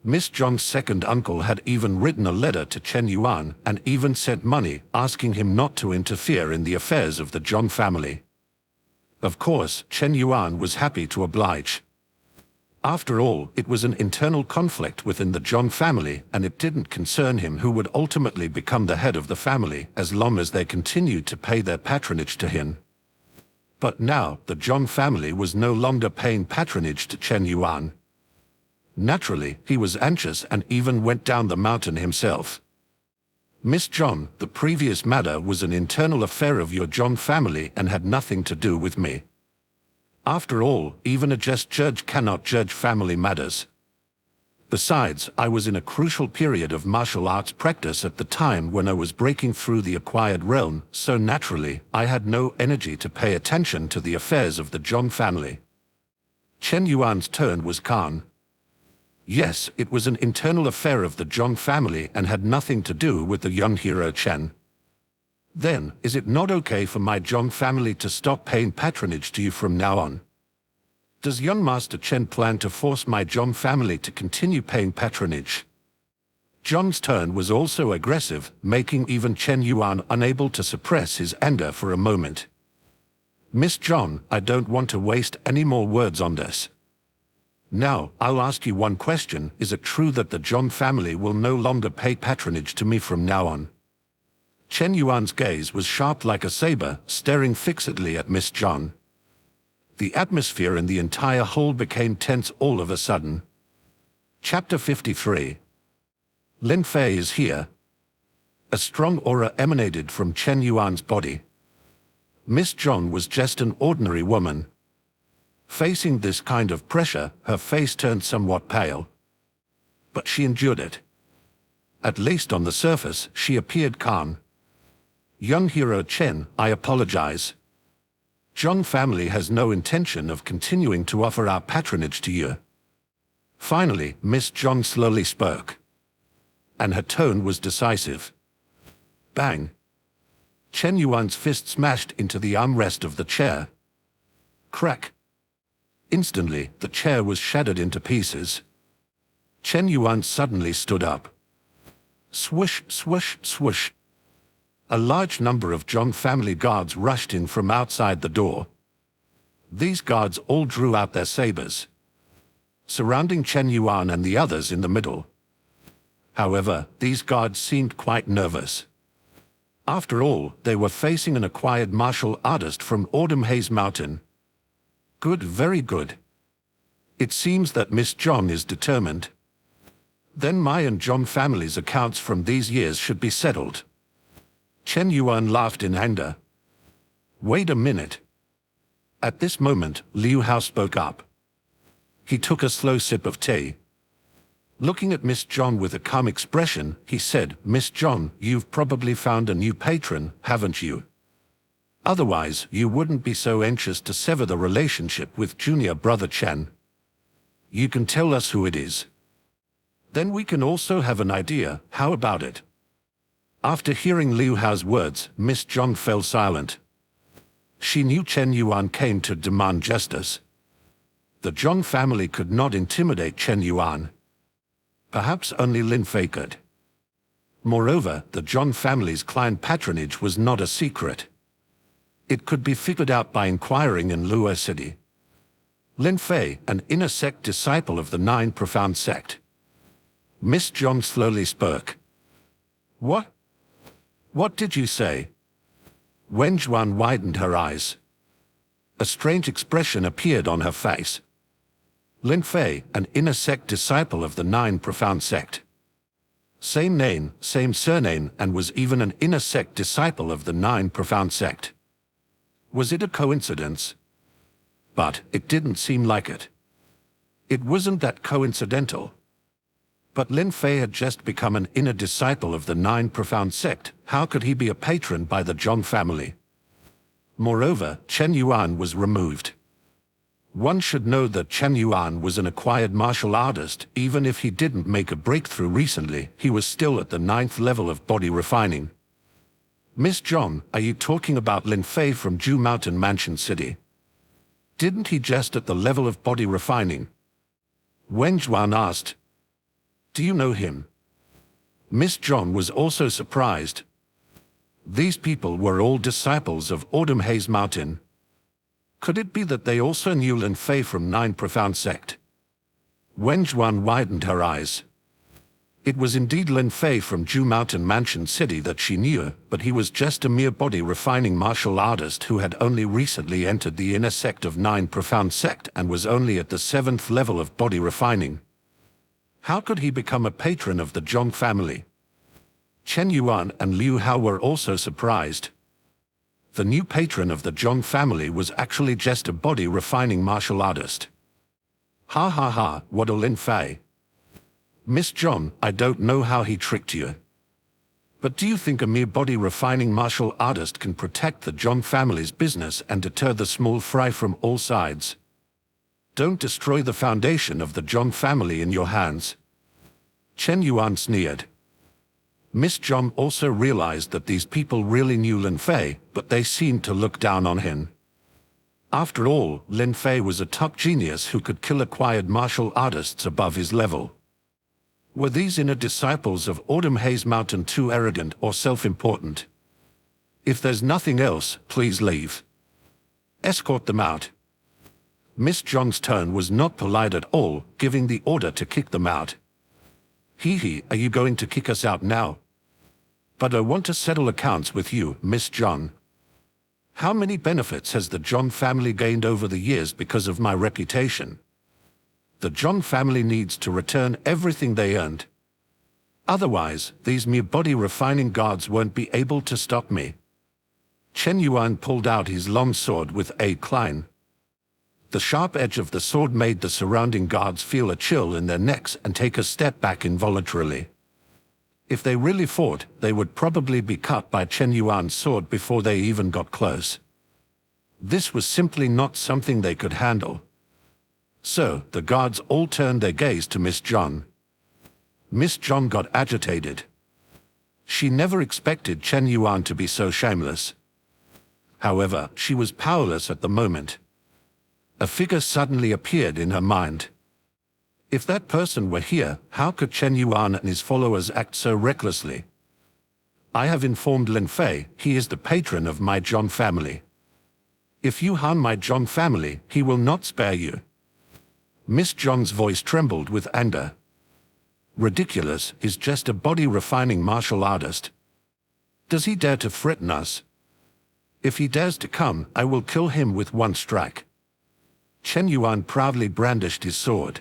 S1: Miss Zhong's second uncle had even written a letter to Chen Yuan and even sent money, asking him not to interfere in the affairs of the Zhong family. Of course, Chen Yuan was happy to oblige. After all, it was an internal conflict within the Zhong family, and it didn't concern him who would ultimately become the head of the family, as long as they continued to pay their patronage to him. But now, the Zhong family was no longer paying patronage to Chen Yuan. Naturally, he was anxious and even went down the mountain himself. Miss Zhong, the previous matter was an internal affair of your Zhong family and had nothing to do with me. After all, even a just judge cannot judge family matters. Besides, I was in a crucial period of martial arts practice at the time when I was breaking through the acquired realm, so naturally, I had no energy to pay attention to the affairs of the Zhong family. Chen Yuan's tone was calm. Yes, it was an internal affair of the Zhong family and had nothing to do with the young hero Chen. Then, is it not okay for my Zhong family to stop paying patronage to you from now on? Does young Master Chen plan to force my Zhong family to continue paying patronage? Zhong's tone was also aggressive, making even Chen Yuan unable to suppress his anger for a moment. Miss Zhong, I don't want to waste any more words on this. Now, I'll ask you one question. Is it true that the Zhong family will no longer pay patronage to me from now on? Chen Yuan's gaze was sharp like a saber, staring fixedly at Miss Zhong. The atmosphere in the entire hall became tense all of a sudden. Chapter 53. Lin Fei is here. A strong aura emanated from Chen Yuan's body. Miss Zhong was just an ordinary woman. Facing this kind of pressure, her face turned somewhat pale. But she endured it. At least on the surface, she appeared calm. Young hero Chen, I apologize. Zhong family has no intention of continuing to offer our patronage to you. Finally, Miss Zhong slowly spoke. And her tone was decisive. Bang! Chen Yuan's fist smashed into the armrest of the chair. Crack! Instantly, the chair was shattered into pieces. Chen Yuan suddenly stood up. Swish, swish, swish. A large number of Zhong family guards rushed in from outside the door. These guards all drew out their sabers, surrounding Chen Yuan and the others in the middle. However, these guards seemed quite nervous. After all, they were facing an acquired martial artist from Autumn Haze Mountain. Good, very good. It seems that Miss Zhong is determined. Then my and Zhong family's accounts from these years should be settled. Chen Yuan laughed in anger. Wait a minute. At this moment, Liu Hao spoke up. He took a slow sip of tea. Looking at Miss Zhong with a calm expression, he said, Miss Zhong, you've probably found a new patron, haven't you? Otherwise, you wouldn't be so anxious to sever the relationship with junior brother Chen. You can tell us who it is. Then we can also have an idea. How about it? After hearing Liu Hao's words, Miss Zhong fell silent. She knew Chen Yuan came to demand justice. The Zhong family could not intimidate Chen Yuan. Perhaps only Lin Fei could. Moreover, the Zhong family's client patronage was not a secret. It could be figured out by inquiring in Luo City. Lin Fei, an inner sect disciple of the Nine Profound Sect. Miss Zhong slowly spoke. What? What did you say? Wen Zhuan widened her eyes. A strange expression appeared on her face. Lin Fei, an inner sect disciple of the Nine Profound Sect. Same name, same surname, and was even an inner sect disciple of the Nine Profound Sect. Was it a coincidence? But it didn't seem like it. It wasn't that coincidental. But Lin Fei had just become an inner disciple of the Nine Profound Sect. How could he be a patron by the Zhong family? Moreover, Chen Yuan was removed. One should know that Chen Yuan was an acquired martial artist. Even if he didn't make a breakthrough recently, he was still at the 9th level of body refining. Miss Zhong, are you talking about Lin Fei from Ju Mountain Mansion City? Didn't he just at the level of body refining? Wen Zhuan asked. Do you know him? Miss Zhong was also surprised. These people were all disciples of Autumn Haze Mountain. Could it be that they also knew Lin Fei from Nine Profound Sect? Wen Zhuan widened her eyes. It was indeed Lin Fei from Ju Mountain Mansion City that she knew, but he was just a mere body-refining martial artist who had only recently entered the inner sect of Nine Profound Sect and was only at the 7th level of body refining. How could he become a patron of the Zhong family? Chen Yuan and Liu Hao were also surprised. The new patron of the Zhong family was actually just a body-refining martial artist. Ha ha ha, what a Lin Fei. Miss Zhong, I don't know how he tricked you. But do you think a mere body-refining martial artist can protect the Zhong family's business and deter the small fry from all sides? Don't destroy the foundation of the Zhong family in your hands. Chen Yuan sneered. Miss Zhong also realized that these people really knew Lin Fei, but they seemed to look down on him. After all, Lin Fei was a top genius who could kill acquired martial artists above his level. Were these inner disciples of Autumn Haze Mountain too arrogant or self-important? If there's nothing else, please leave. Escort them out. Miss Zhang's tone was not polite at all, giving the order to kick them out. Hee, are you going to kick us out now? But I want to settle accounts with you, Miss Zhang. How many benefits has the Zhang family gained over the years because of my reputation? The Zhang family needs to return everything they earned. Otherwise, these mere body-refining guards won't be able to stop me. Chen Yuan pulled out his long sword with a clang. The sharp edge of the sword made the surrounding guards feel a chill in their necks and take a step back involuntarily. If they really fought, they would probably be cut by Chen Yuan's sword before they even got close. This was simply not something they could handle. So, the guards all turned their gaze to Miss Zhang. Miss Zhang got agitated. She never expected Chen Yuan to be so shameless. However, she was powerless at the moment. A figure suddenly appeared in her mind. If that person were here, how could Chen Yuan and his followers act so recklessly? I have informed Lin Fei, he is the patron of my Zhang family. If you harm my Zhang family, he will not spare you. Miss Zhang's voice trembled with anger. Ridiculous, he's just a body-refining martial artist. Does he dare to threaten us? If he dares to come, I will kill him with one strike. Chen Yuan proudly brandished his sword.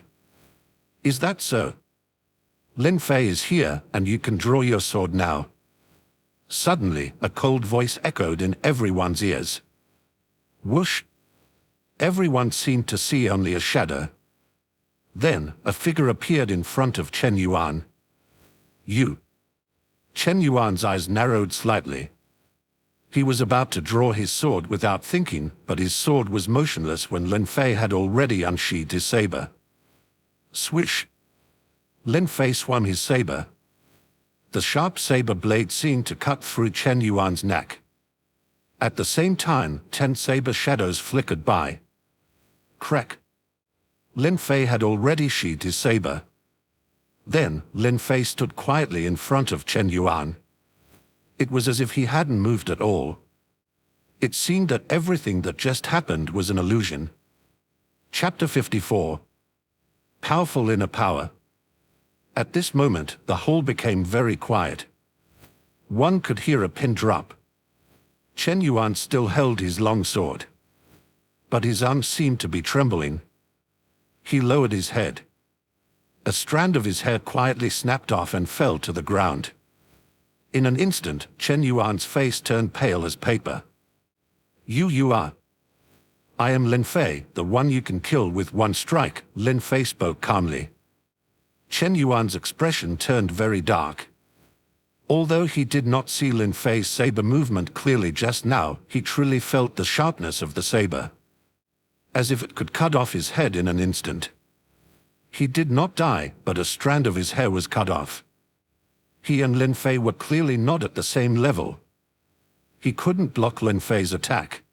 S1: Is that so? Lin Fei is here, and you can draw your sword now. Suddenly, a cold voice echoed in everyone's ears. Whoosh! Everyone seemed to see only a shadow. Then, a figure appeared in front of Chen Yuan. You. Chen Yuan's eyes narrowed slightly. He was about to draw his sword without thinking, but his sword was motionless when Lin Fei had already unsheathed his saber. Swish! Lin Fei swung his saber. The sharp saber blade seemed to cut through Chen Yuan's neck. At the same time, 10 saber shadows flickered by. Crack! Lin Fei had already sheathed his saber. Then, Lin Fei stood quietly in front of Chen Yuan. It was as if he hadn't moved at all. It seemed that everything that just happened was an illusion. Chapter 54. Powerful inner power. At this moment, the hall became very quiet. One could hear a pin drop. Chen Yuan still held his long sword. But his arms seemed to be trembling. He lowered his head. A strand of his hair quietly snapped off and fell to the ground. In an instant, Chen Yuan's face turned pale as paper. You are. I am Lin Fei, the one you can kill with one strike, Lin Fei spoke calmly. Chen Yuan's expression turned very dark. Although he did not see Lin Fei's saber movement clearly just now, he truly felt the sharpness of the saber. As if it could cut off his head in an instant. He did not die, but a strand of his hair was cut off. He and Lin Fei were clearly not at the same level. He couldn't block Lin Fei's attack.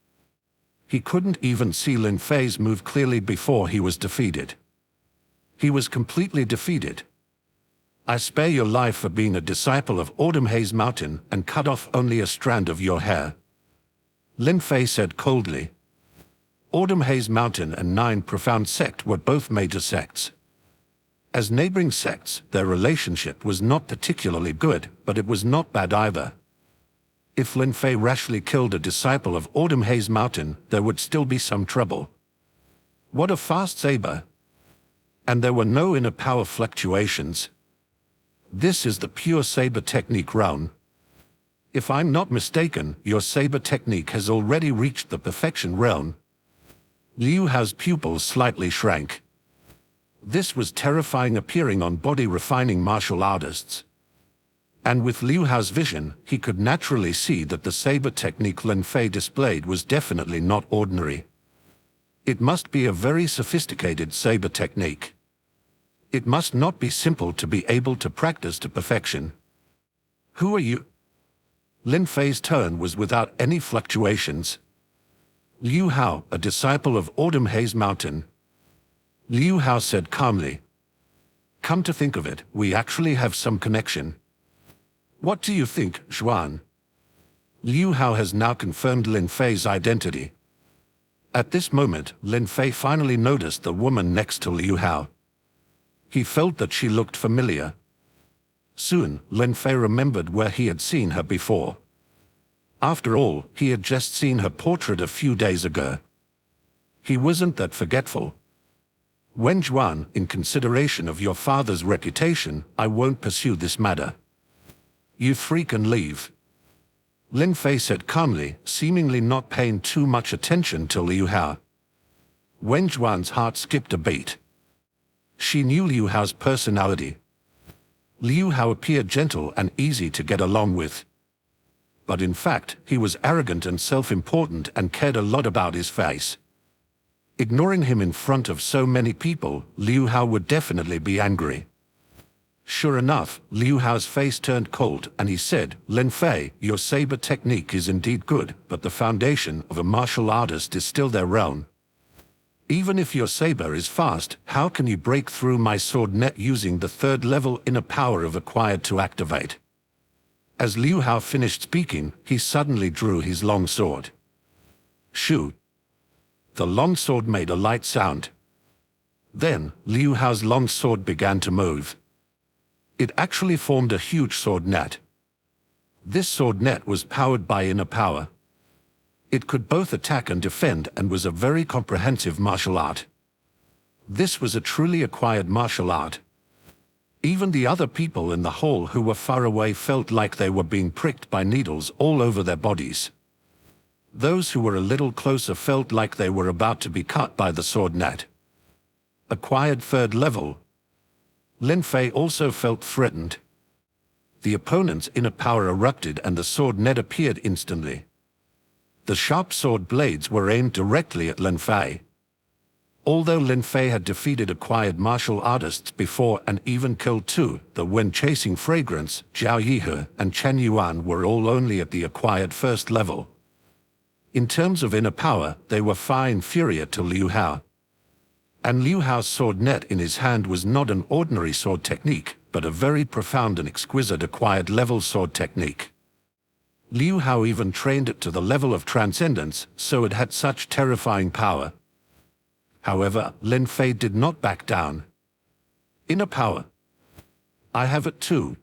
S1: He couldn't even see Lin Fei's move clearly before he was defeated. He was completely defeated. I spare your life for being a disciple of Autumn Haze Mountain and cut off only a strand of your hair. Lin Fei said coldly. Autumn Haze Mountain and 9 Profound Sect were both major sects. As neighboring sects, their relationship was not particularly good, but it was not bad either. If Lin Fei rashly killed a disciple of Autumn Haze Mountain, there would still be some trouble. What a fast saber! And there were no inner power fluctuations. This is the pure saber technique realm. If I'm not mistaken, your saber technique has already reached the perfection realm. Liu Hao's pupils slightly shrank. This was terrifying appearing on body-refining martial artists. And with Liu Hao's vision, he could naturally see that the saber technique Lin Fei displayed was definitely not ordinary. It must be a very sophisticated saber technique. It must not be simple to be able to practice to perfection. Who are you? Lin Fei's tone was without any fluctuations. Liu Hao, a disciple of Autumn Haze Mountain. Liu Hao said calmly. Come to think of it, we actually have some connection. What do you think, Xuan? Liu Hao has now confirmed Lin Fei's identity. At this moment, Lin Fei finally noticed the woman next to Liu Hao. He felt that she looked familiar. Soon, Lin Fei remembered where he had seen her before. After all, he had just seen her portrait a few days ago. He wasn't that forgetful. Wen Juan, in consideration of your father's reputation, I won't pursue this matter. You three can leave. Lin Fei said calmly, seemingly not paying too much attention to Liu Hao. Wen Juan's heart skipped a beat. She knew Liu Hao's personality. Liu Hao appeared gentle and easy to get along with. But in fact, he was arrogant and self-important and cared a lot about his face. Ignoring him in front of so many people, Liu Hao would definitely be angry. Sure enough, Liu Hao's face turned cold and he said, Lin Fei, your saber technique is indeed good, but the foundation of a martial artist is still their realm. Even if your saber is fast, how can you break through my sword net using the third level inner power of acquired to activate? As Liu Hao finished speaking, he suddenly drew his long sword. Shoo! The long sword made a light sound. Then, Liu Hao's long sword began to move. It actually formed a huge sword net. This sword net was powered by inner power. It could both attack and defend and was a very comprehensive martial art. This was a truly acquired martial art. Even the other people in the hall who were far away felt like they were being pricked by needles all over their bodies. Those who were a little closer felt like they were about to be cut by the sword net. Acquired third level. Lin Fei also felt threatened. The opponent's inner power erupted and the sword net appeared instantly. The sharp sword blades were aimed directly at Lin Fei. Although Lin Fei had defeated acquired martial artists before and even killed two, the when-chasing fragrance, Zhao Yihe and Chen Yuan were all only at the acquired first level. In terms of inner power, they were far inferior to Liu Hao. And Liu Hao's sword net in his hand was not an ordinary sword technique, but a very profound and exquisite acquired level sword technique. Liu Hao even trained it to the level of transcendence, so it had such terrifying power. However, Lin Fei did not back down. Inner power. I have it too.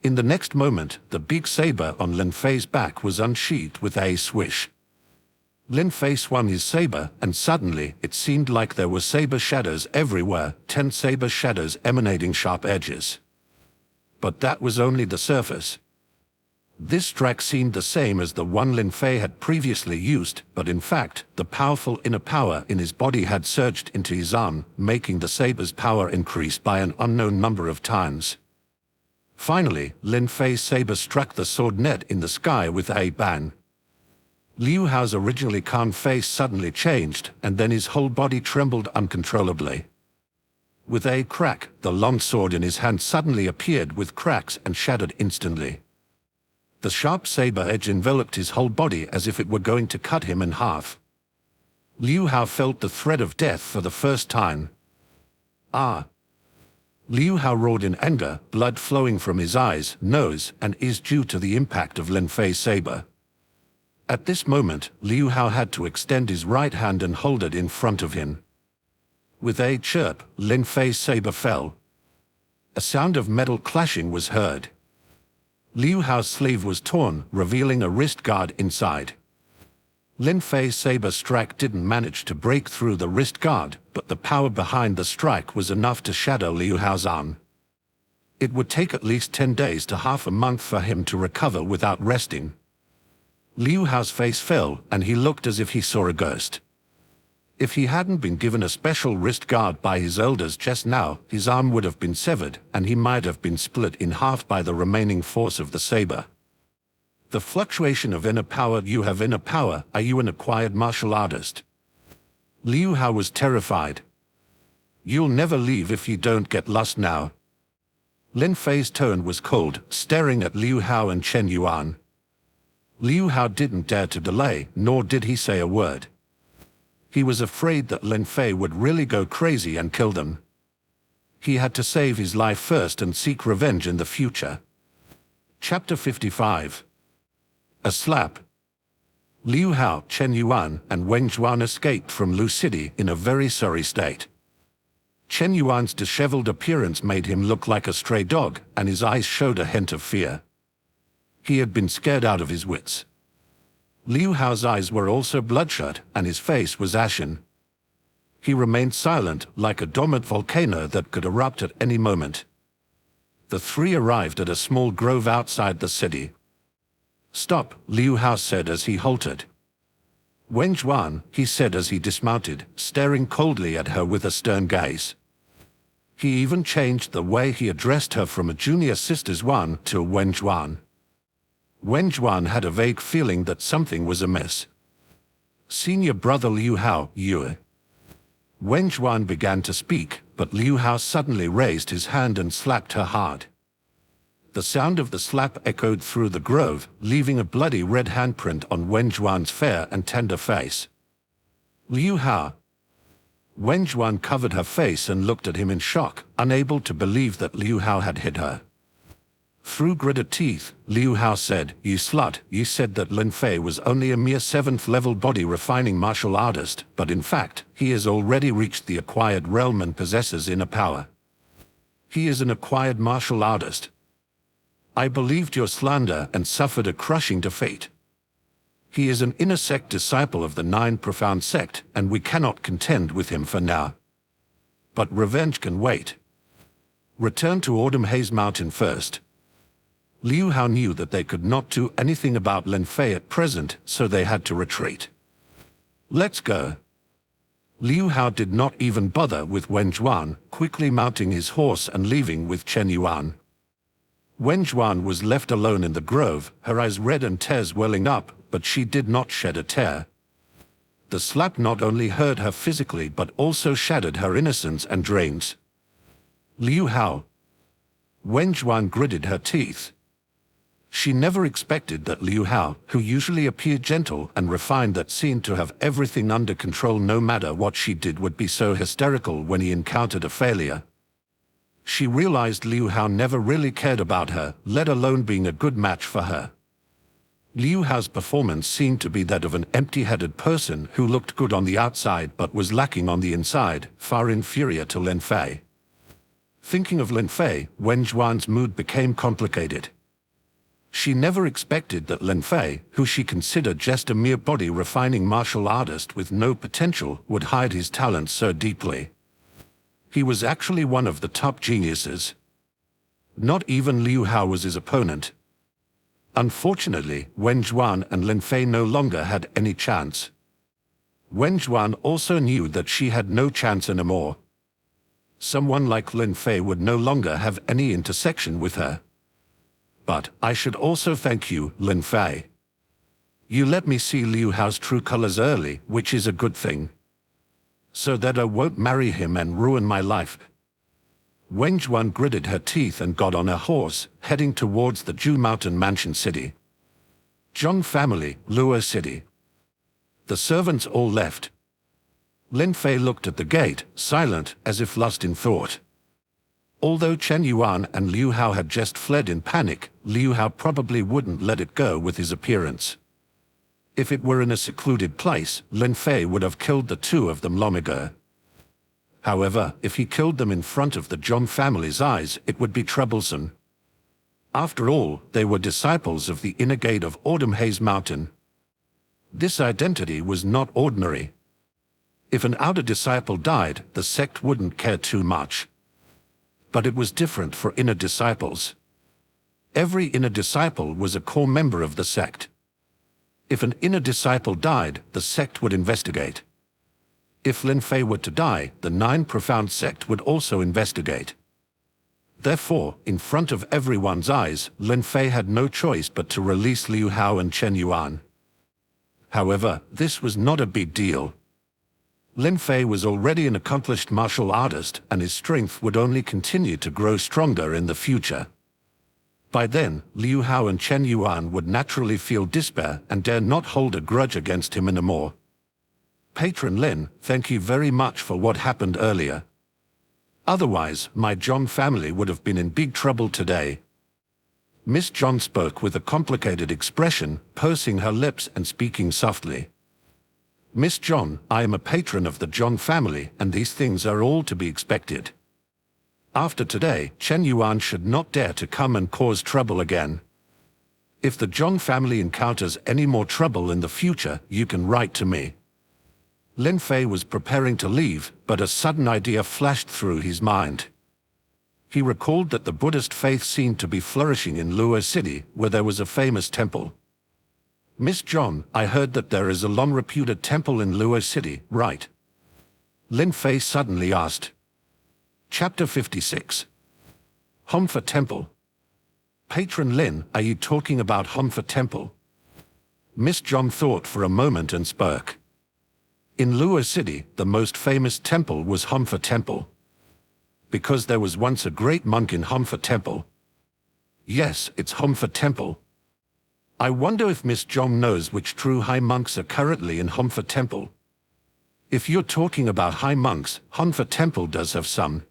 S1: In the next moment, the big saber on Lin Fei's back was unsheathed with a swish. Lin Fei swung his saber, and suddenly, it seemed like there were saber shadows everywhere, 10 saber shadows emanating sharp edges. But that was only the surface. This strike seemed the same as the one Lin Fei had previously used, but in fact, the powerful inner power in his body had surged into his arm, making the saber's power increase by an unknown number of times. Finally, Lin Fei's saber struck the sword net in the sky with a bang. Liu Hao's originally calm face suddenly changed, and then his whole body trembled uncontrollably. With a crack, the long sword in his hand suddenly appeared with cracks and shattered instantly. The sharp saber edge enveloped his whole body as if it were going to cut him in half. Liu Hao felt the threat of death for the first time. Ah! Liu Hao roared in anger, blood flowing from his eyes, nose, and ears due to the impact of Lin Fei's saber. At this moment, Liu Hao had to extend his right hand and hold it in front of him. With a chirp, Lin Fei's saber fell. A sound of metal clashing was heard. Liu Hao's sleeve was torn, revealing a wrist guard inside. Lin Fei's saber strike didn't manage to break through the wrist guard, but the power behind the strike was enough to shatter Liu Hao's arm. It would take at least 10 days to half a month for him to recover without resting. Liu Hao's face fell, and he looked as if he saw a ghost. If he hadn't been given a special wrist guard by his elders just now, his arm would have been severed, and he might have been split in half by the remaining force of the saber. The fluctuation of inner power. You have inner power. Are you an acquired martial artist? Liu Hao was terrified. You'll never leave if you don't get lost now. Lin Fei's tone was cold, staring at Liu Hao and Chen Yuan. Liu Hao didn't dare to delay, nor did he say a word. He was afraid that Lin Fei would really go crazy and kill them. He had to save his life first and seek revenge in the future. Chapter 55. A Slap. Liu Hao, Chen Yuan, and Wen Zhuan escaped from Lu City in a very sorry state. Chen Yuan's disheveled appearance made him look like a stray dog, and his eyes showed a hint of fear. He had been scared out of his wits. Liu Hao's eyes were also bloodshot, and his face was ashen. He remained silent, like a dormant volcano that could erupt at any moment. The three arrived at a small grove outside the city. "Stop," Liu Hao said as he halted. "Wen Zhuan," he said as he dismounted, staring coldly at her with a stern gaze. He even changed the way he addressed her from a junior sister Zhuan to Wen Zhuan. Wen Zhuan had a vague feeling that something was amiss. "Senior brother Liu Hao, you..." Wen Zhuan began to speak, but Liu Hao suddenly raised his hand and slapped her hard. The sound of the slap echoed through the grove, leaving a bloody red handprint on Wen Zhuan's fair and tender face. "Liu Hao." Wen Zhuan covered her face and looked at him in shock, unable to believe that Liu Hao had hit her. Through gritted teeth, Liu Hao said, "You slut, you said that Lin Fei was only a mere 7th-level body-refining martial artist, but in fact, he has already reached the acquired realm and possesses inner power. He is an acquired martial artist. I believed your slander and suffered a crushing defeat. He is an inner sect disciple of the 9 Profound Sect, and we cannot contend with him for now. But revenge can wait. Return to Autumn Haze Mountain first." Liu Hao knew that they could not do anything about Lin Fei at present, so they had to retreat. "Let's go." Liu Hao did not even bother with Wen Zhuan, quickly mounting his horse and leaving with Chen Yuan. Wen Zhuan was left alone in the grove, her eyes red and tears welling up, but she did not shed a tear. The slap not only hurt her physically but also shattered her innocence and dreams. "Liu Hao." Wen Zhuan gritted her teeth. She never expected that Liu Hao, who usually appeared gentle and refined that seemed to have everything under control no matter what she did, would be so hysterical when he encountered a failure. She realized Liu Hao never really cared about her, let alone being a good match for her. Liu Hao's performance seemed to be that of an empty-headed person who looked good on the outside but was lacking on the inside, far inferior to Lin Fei. Thinking of Lin Fei, Wen Zhuan's mood became complicated. She never expected that Lin Fei, who she considered just a mere body-refining martial artist with no potential, would hide his talents so deeply. He was actually one of the top geniuses. Not even Liu Hao was his opponent. Unfortunately, Wen Zhuan and Lin Fei no longer had any chance. Wen Zhuan also knew that she had no chance anymore. Someone like Lin Fei would no longer have any intersection with her. "But I should also thank you, Lin Fei. You let me see Liu Hao's true colors early, which is a good thing. So that I won't marry him and ruin my life." Wen Zhuan gritted her teeth and got on a horse, heading towards the Ju Mountain Mansion City. Zhong family, Luo City. The servants all left. Lin Fei looked at the gate, silent, as if lost in thought. Although Chen Yuan and Liu Hao had just fled in panic, Liu Hao probably wouldn't let it go with his appearance. If it were in a secluded place, Lin Fei would have killed the two of them long ago. However, if he killed them in front of the Zhong family's eyes, it would be troublesome. After all, they were disciples of the inner gate of Autumn Haze Mountain. This identity was not ordinary. If an outer disciple died, the sect wouldn't care too much. But it was different for inner disciples. Every inner disciple was a core member of the sect. If an inner disciple died, the sect would investigate. If Lin Fei were to die, the 9 Profound Sect would also investigate. Therefore, in front of everyone's eyes, Lin Fei had no choice but to release Liu Hao and Chen Yuan. However, this was not a big deal. Lin Fei was already an accomplished martial artist, and his strength would only continue to grow stronger in the future. By then, Liu Hao and Chen Yuan would naturally feel despair and dare not hold a grudge against him anymore. Patron Lin, thank you very much for what happened earlier. Otherwise, my John family would have been in big trouble today. Miss John spoke with a complicated expression, pursing her lips and speaking softly. Miss John, I am a patron of the John family, and these things are all to be expected. After today, Chen Yuan should not dare to come and cause trouble again. If the John family encounters any more trouble in the future, you can write to me. Lin Fei was preparing to leave, but a sudden idea flashed through his mind. He recalled that the Buddhist faith seemed to be flourishing in Luo City, where there was a famous temple. Miss John, I heard that there is a long-reputed temple in Luo City, right? Lin Fei suddenly asked. Chapter 56. Hongfa Temple. Patron Lin, are you talking about Hongfa Temple? Miss John thought for a moment and spoke. In Luo City, the most famous temple was Hongfa Temple. Because there was once a great monk in Hongfa Temple. Yes, it's Hongfa Temple. I wonder if Miss John knows which true high monks are currently in Hongfa Temple. If you're talking about high monks, Hongfa Temple does have some.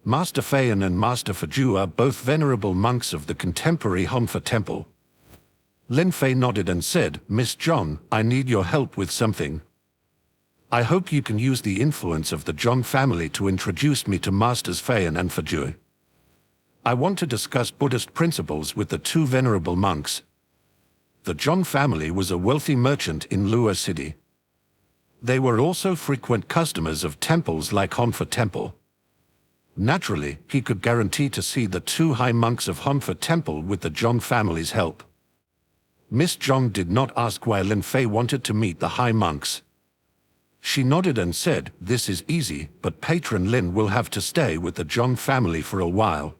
S1: Master Feiyan and Master Faju are both venerable monks of the contemporary Hongfa Temple. Lin Fei nodded and said, Miss John, I need your help with something. I hope you can use the influence of the John family to introduce me to Masters Feiyan and Faju. I want to discuss Buddhist principles with the two venerable monks. The John family was a wealthy merchant in Luo City. They were also frequent customers of temples like Hongfa Temple. Naturally, he could guarantee to see the two high monks of Hongfa Temple with the John family's help. Miss John did not ask why Lin Fei wanted to meet the high monks. She nodded and said, this is easy, but Patron Lin will have to stay with the John family for a while.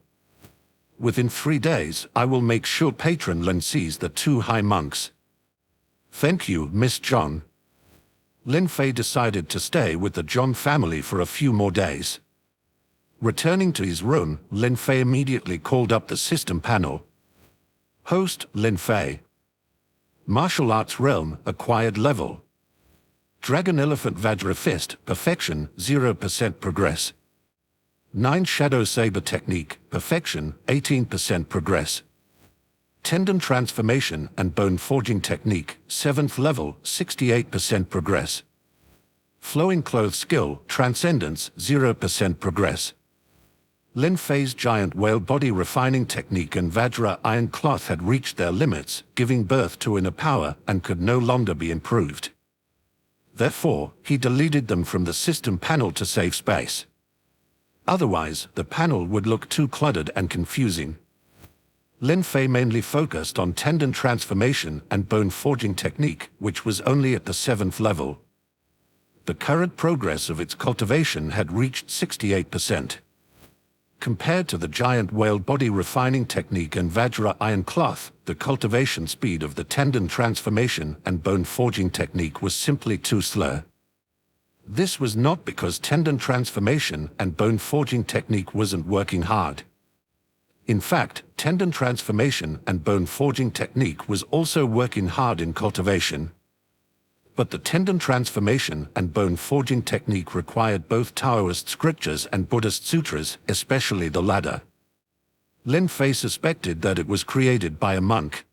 S1: Within 3 days, I will make sure Patron Lin sees the two high monks. Thank you, Miss John. Lin Fei decided to stay with the John family for a few more days. Returning to his room, Lin Fei immediately called up the system panel. Host, Lin Fei. Martial Arts Realm, Acquired Level. Dragon Elephant Vajra Fist, Perfection, 0% progress. 9 Shadow Saber Technique, Perfection, 18% progress. Tendon Transformation and Bone Forging Technique, 7th level, 68% progress. Flowing Clothes Skill, Transcendence, 0% progress. Lin Fei's Giant Whale Body Refining Technique and Vajra Iron Cloth had reached their limits, giving birth to inner power, and could no longer be improved. Therefore, he deleted them from the system panel to save space. Otherwise, the panel would look too cluttered and confusing. Lin Fei mainly focused on Tendon Transformation and Bone Forging Technique, which was only at the 7th level. The current progress of its cultivation had reached 68%. Compared to the Giant Whale Body Refining Technique and Vajra Iron Cloth, the cultivation speed of the Tendon Transformation and Bone Forging Technique was simply too slow. This was not because Tendon Transformation and Bone Forging Technique wasn't working hard. In fact, Tendon Transformation and Bone Forging Technique was also working hard in cultivation. But the Tendon Transformation and Bone Forging Technique required both Taoist scriptures and Buddhist sutras, especially the latter. Lin Fei suspected that it was created by a monk.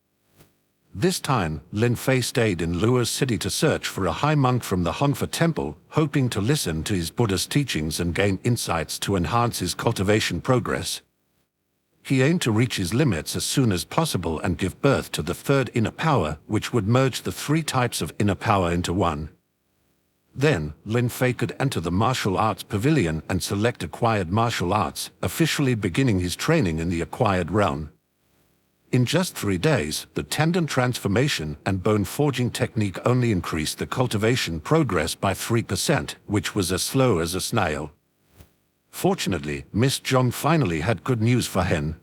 S1: This time, Lin Fei stayed in Luo City to search for a high monk from the Hongfa Temple, hoping to listen to his Buddhist teachings and gain insights to enhance his cultivation progress. He aimed to reach his limits as soon as possible and give birth to the third inner power, which would merge the 3 types of inner power into one. Then, Lin Fei could enter the martial arts pavilion and select acquired martial arts, officially beginning his training in the acquired realm. In just 3 days, the Tendon Transformation and Bone Forging Technique only increased the cultivation progress by 3%, which was as slow as a snail. Fortunately, Miss John finally had good news for him.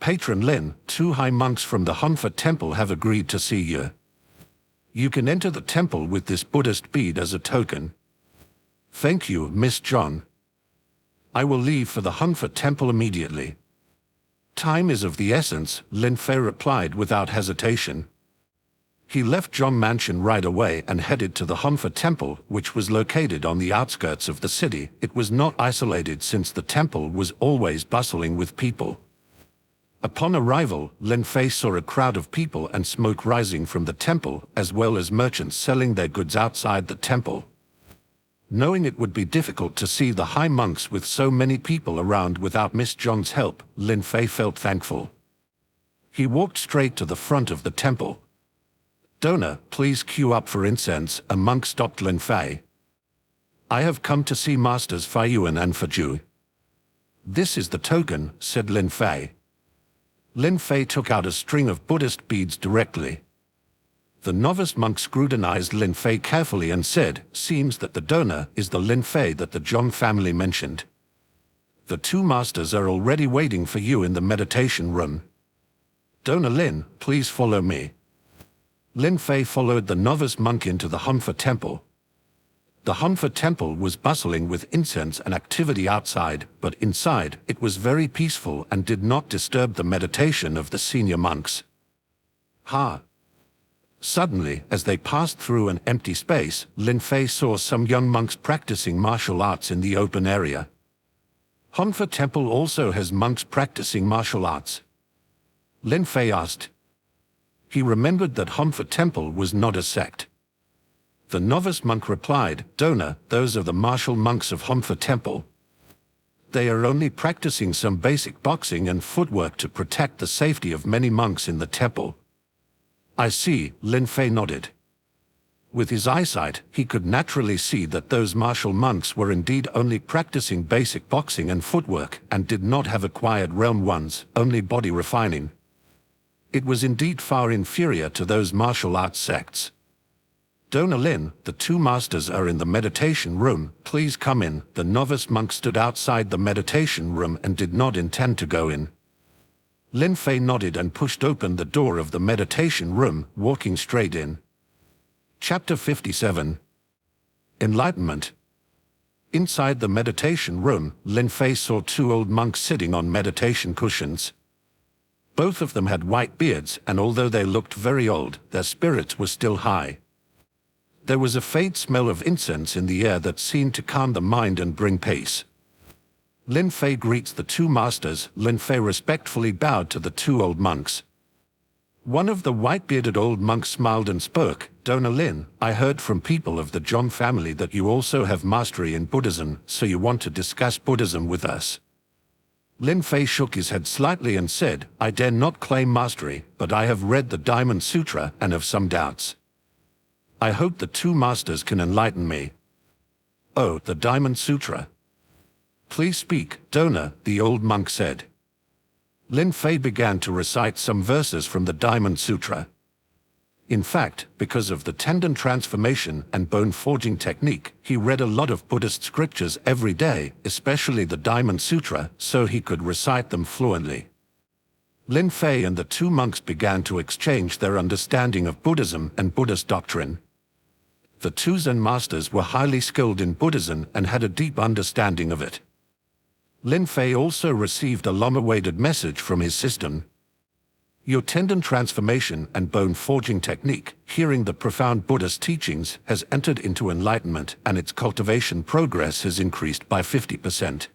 S1: Patron Lin, 2 high monks from the Hongfa Temple have agreed to see you. You can enter the temple with this Buddhist bead as a token. Thank you, Miss John. I will leave for the Hongfa Temple immediately. Time is of the essence, Lin Fei replied without hesitation. He left Zhong Mansion right away and headed to the Honfa Temple, which was located on the outskirts of the city. It was not isolated since the temple was always bustling with people. Upon arrival, Lin Fei saw a crowd of people and smoke rising from the temple, as well as merchants selling their goods outside the temple. Knowing it would be difficult to see the high monks with so many people around without Miss Zhong's help, Lin Fei felt thankful. He walked straight to the front of the temple. "Donor, please queue up for incense," a monk stopped Lin Fei. "I have come to see Masters Fei Yuan and Faju." "This is the token," said Lin Fei. Lin Fei took out a string of Buddhist beads directly. The novice monk scrutinized Lin Fei carefully and said, "Seems that the donor is the Lin Fei that the Zhong family mentioned. The two masters are already waiting for you in the meditation room. Donor Lin, please follow me." Lin Fei followed the novice monk into the Honfa Temple. The Honfa Temple was bustling with incense and activity outside, but inside, it was very peaceful and did not disturb the meditation of the senior monks. Ha! Suddenly, as they passed through an empty space, Lin Fei saw some young monks practicing martial arts in the open area. Honfa Temple also has monks practicing martial arts. Lin Fei asked. He remembered that Honfa Temple was not a sect. The novice monk replied, "Donor, those are the martial monks of Honfa Temple. They are only practicing some basic boxing and footwork to protect the safety of many monks in the temple." "I see," Lin Fei nodded. With his eyesight, he could naturally see that those martial monks were indeed only practicing basic boxing and footwork and did not have acquired realm ones, only body refining. It was indeed far inferior to those martial arts sects. "Donor Lin, the two masters are in the meditation room, please come in." The novice monk stood outside the meditation room and did not intend to go in. Lin Fei nodded and pushed open the door of the meditation room, walking straight in. Chapter 57. Enlightenment. Inside the meditation room, Lin Fei saw two old monks sitting on meditation cushions. Both of them had white beards, and although they looked very old, their spirits were still high. There was a faint smell of incense in the air that seemed to calm the mind and bring peace. Lin Fei greets the two masters. Lin Fei respectfully bowed to the two old monks. One of the white-bearded old monks smiled and spoke, "Donor Lin, I heard from people of the Zhong family that you also have mastery in Buddhism, so you want to discuss Buddhism with us." Lin Fei shook his head slightly and said, "I dare not claim mastery, but I have read the Diamond Sutra and have some doubts. I hope the two masters can enlighten me." "Oh, the Diamond Sutra. Please speak, Donor," the old monk said. Lin Fei began to recite some verses from the Diamond Sutra. In fact, because of the tendon transformation and bone forging technique, he read a lot of Buddhist scriptures every day, especially the Diamond Sutra, so he could recite them fluently. Lin Fei and the two monks began to exchange their understanding of Buddhism and Buddhist doctrine. The two Zen masters were highly skilled in Buddhism and had a deep understanding of it. Lin Fei also received a long-awaited message from his system. Your tendon transformation and bone forging technique, hearing the profound Buddhist teachings, has entered into enlightenment, and its cultivation progress has increased by 50%.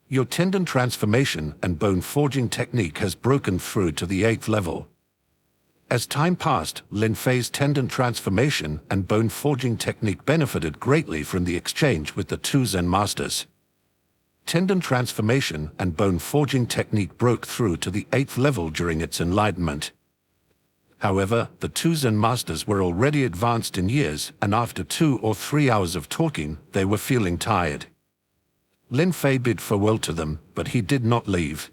S1: Your tendon transformation and bone forging technique has broken through to the 8th level. As time passed, Lin Fei's tendon transformation and bone forging technique benefited greatly from the exchange with the two Zen masters. Tendon transformation and bone forging technique broke through to the 8th level during its enlightenment. However, the two Zen masters were already advanced in years, and after 2 or 3 hours of talking, they were feeling tired. Lin Fei bid farewell to them, but he did not leave.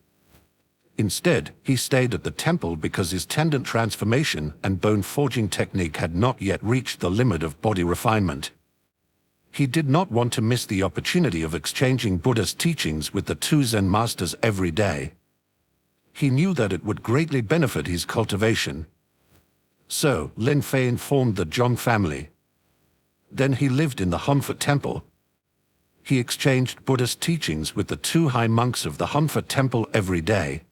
S1: Instead, he stayed at the temple because his tendon transformation and bone forging technique had not yet reached the limit of body refinement. He did not want to miss the opportunity of exchanging Buddhist teachings with the two Zen masters every day. He knew that it would greatly benefit his cultivation. So, Lin Fei informed the Zhong family. Then he lived in the Honfa Temple. He exchanged Buddhist teachings with the two high monks of the Honfa Temple every day.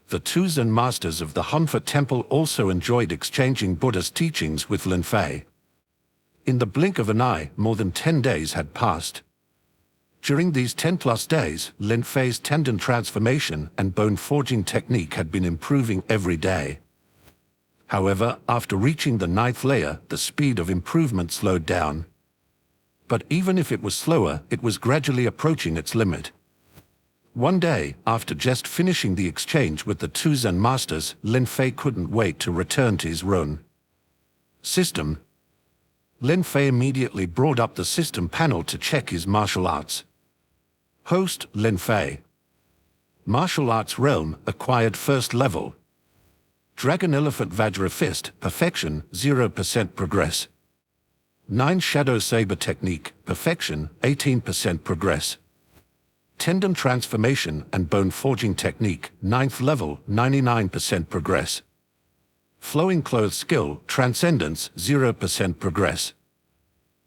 S1: The two Zen masters of the Honfa temple also enjoyed exchanging Buddhist teachings with Lin Fei. In the blink of an eye, more than 10 days had passed. During these 10+ days, Lin Fei's tendon transformation and bone forging technique had been improving every day. However, after reaching the 9th layer, the speed of improvement slowed down. But even if it was slower, it was gradually approaching its limit. One day, after just finishing the exchange with the two Zen masters, Lin Fei couldn't wait to return to his rune system. Lin Fei immediately brought up the system panel to check his martial arts. Host, Lin Fei. Martial arts realm, acquired first level. Dragon Elephant Vajra Fist, perfection, 0% progress. 9 Shadow Saber technique, perfection, 18% progress. Tendon transformation and bone forging technique, 9th level, 99% progress. Flowing clothes skill, transcendence, 0% progress.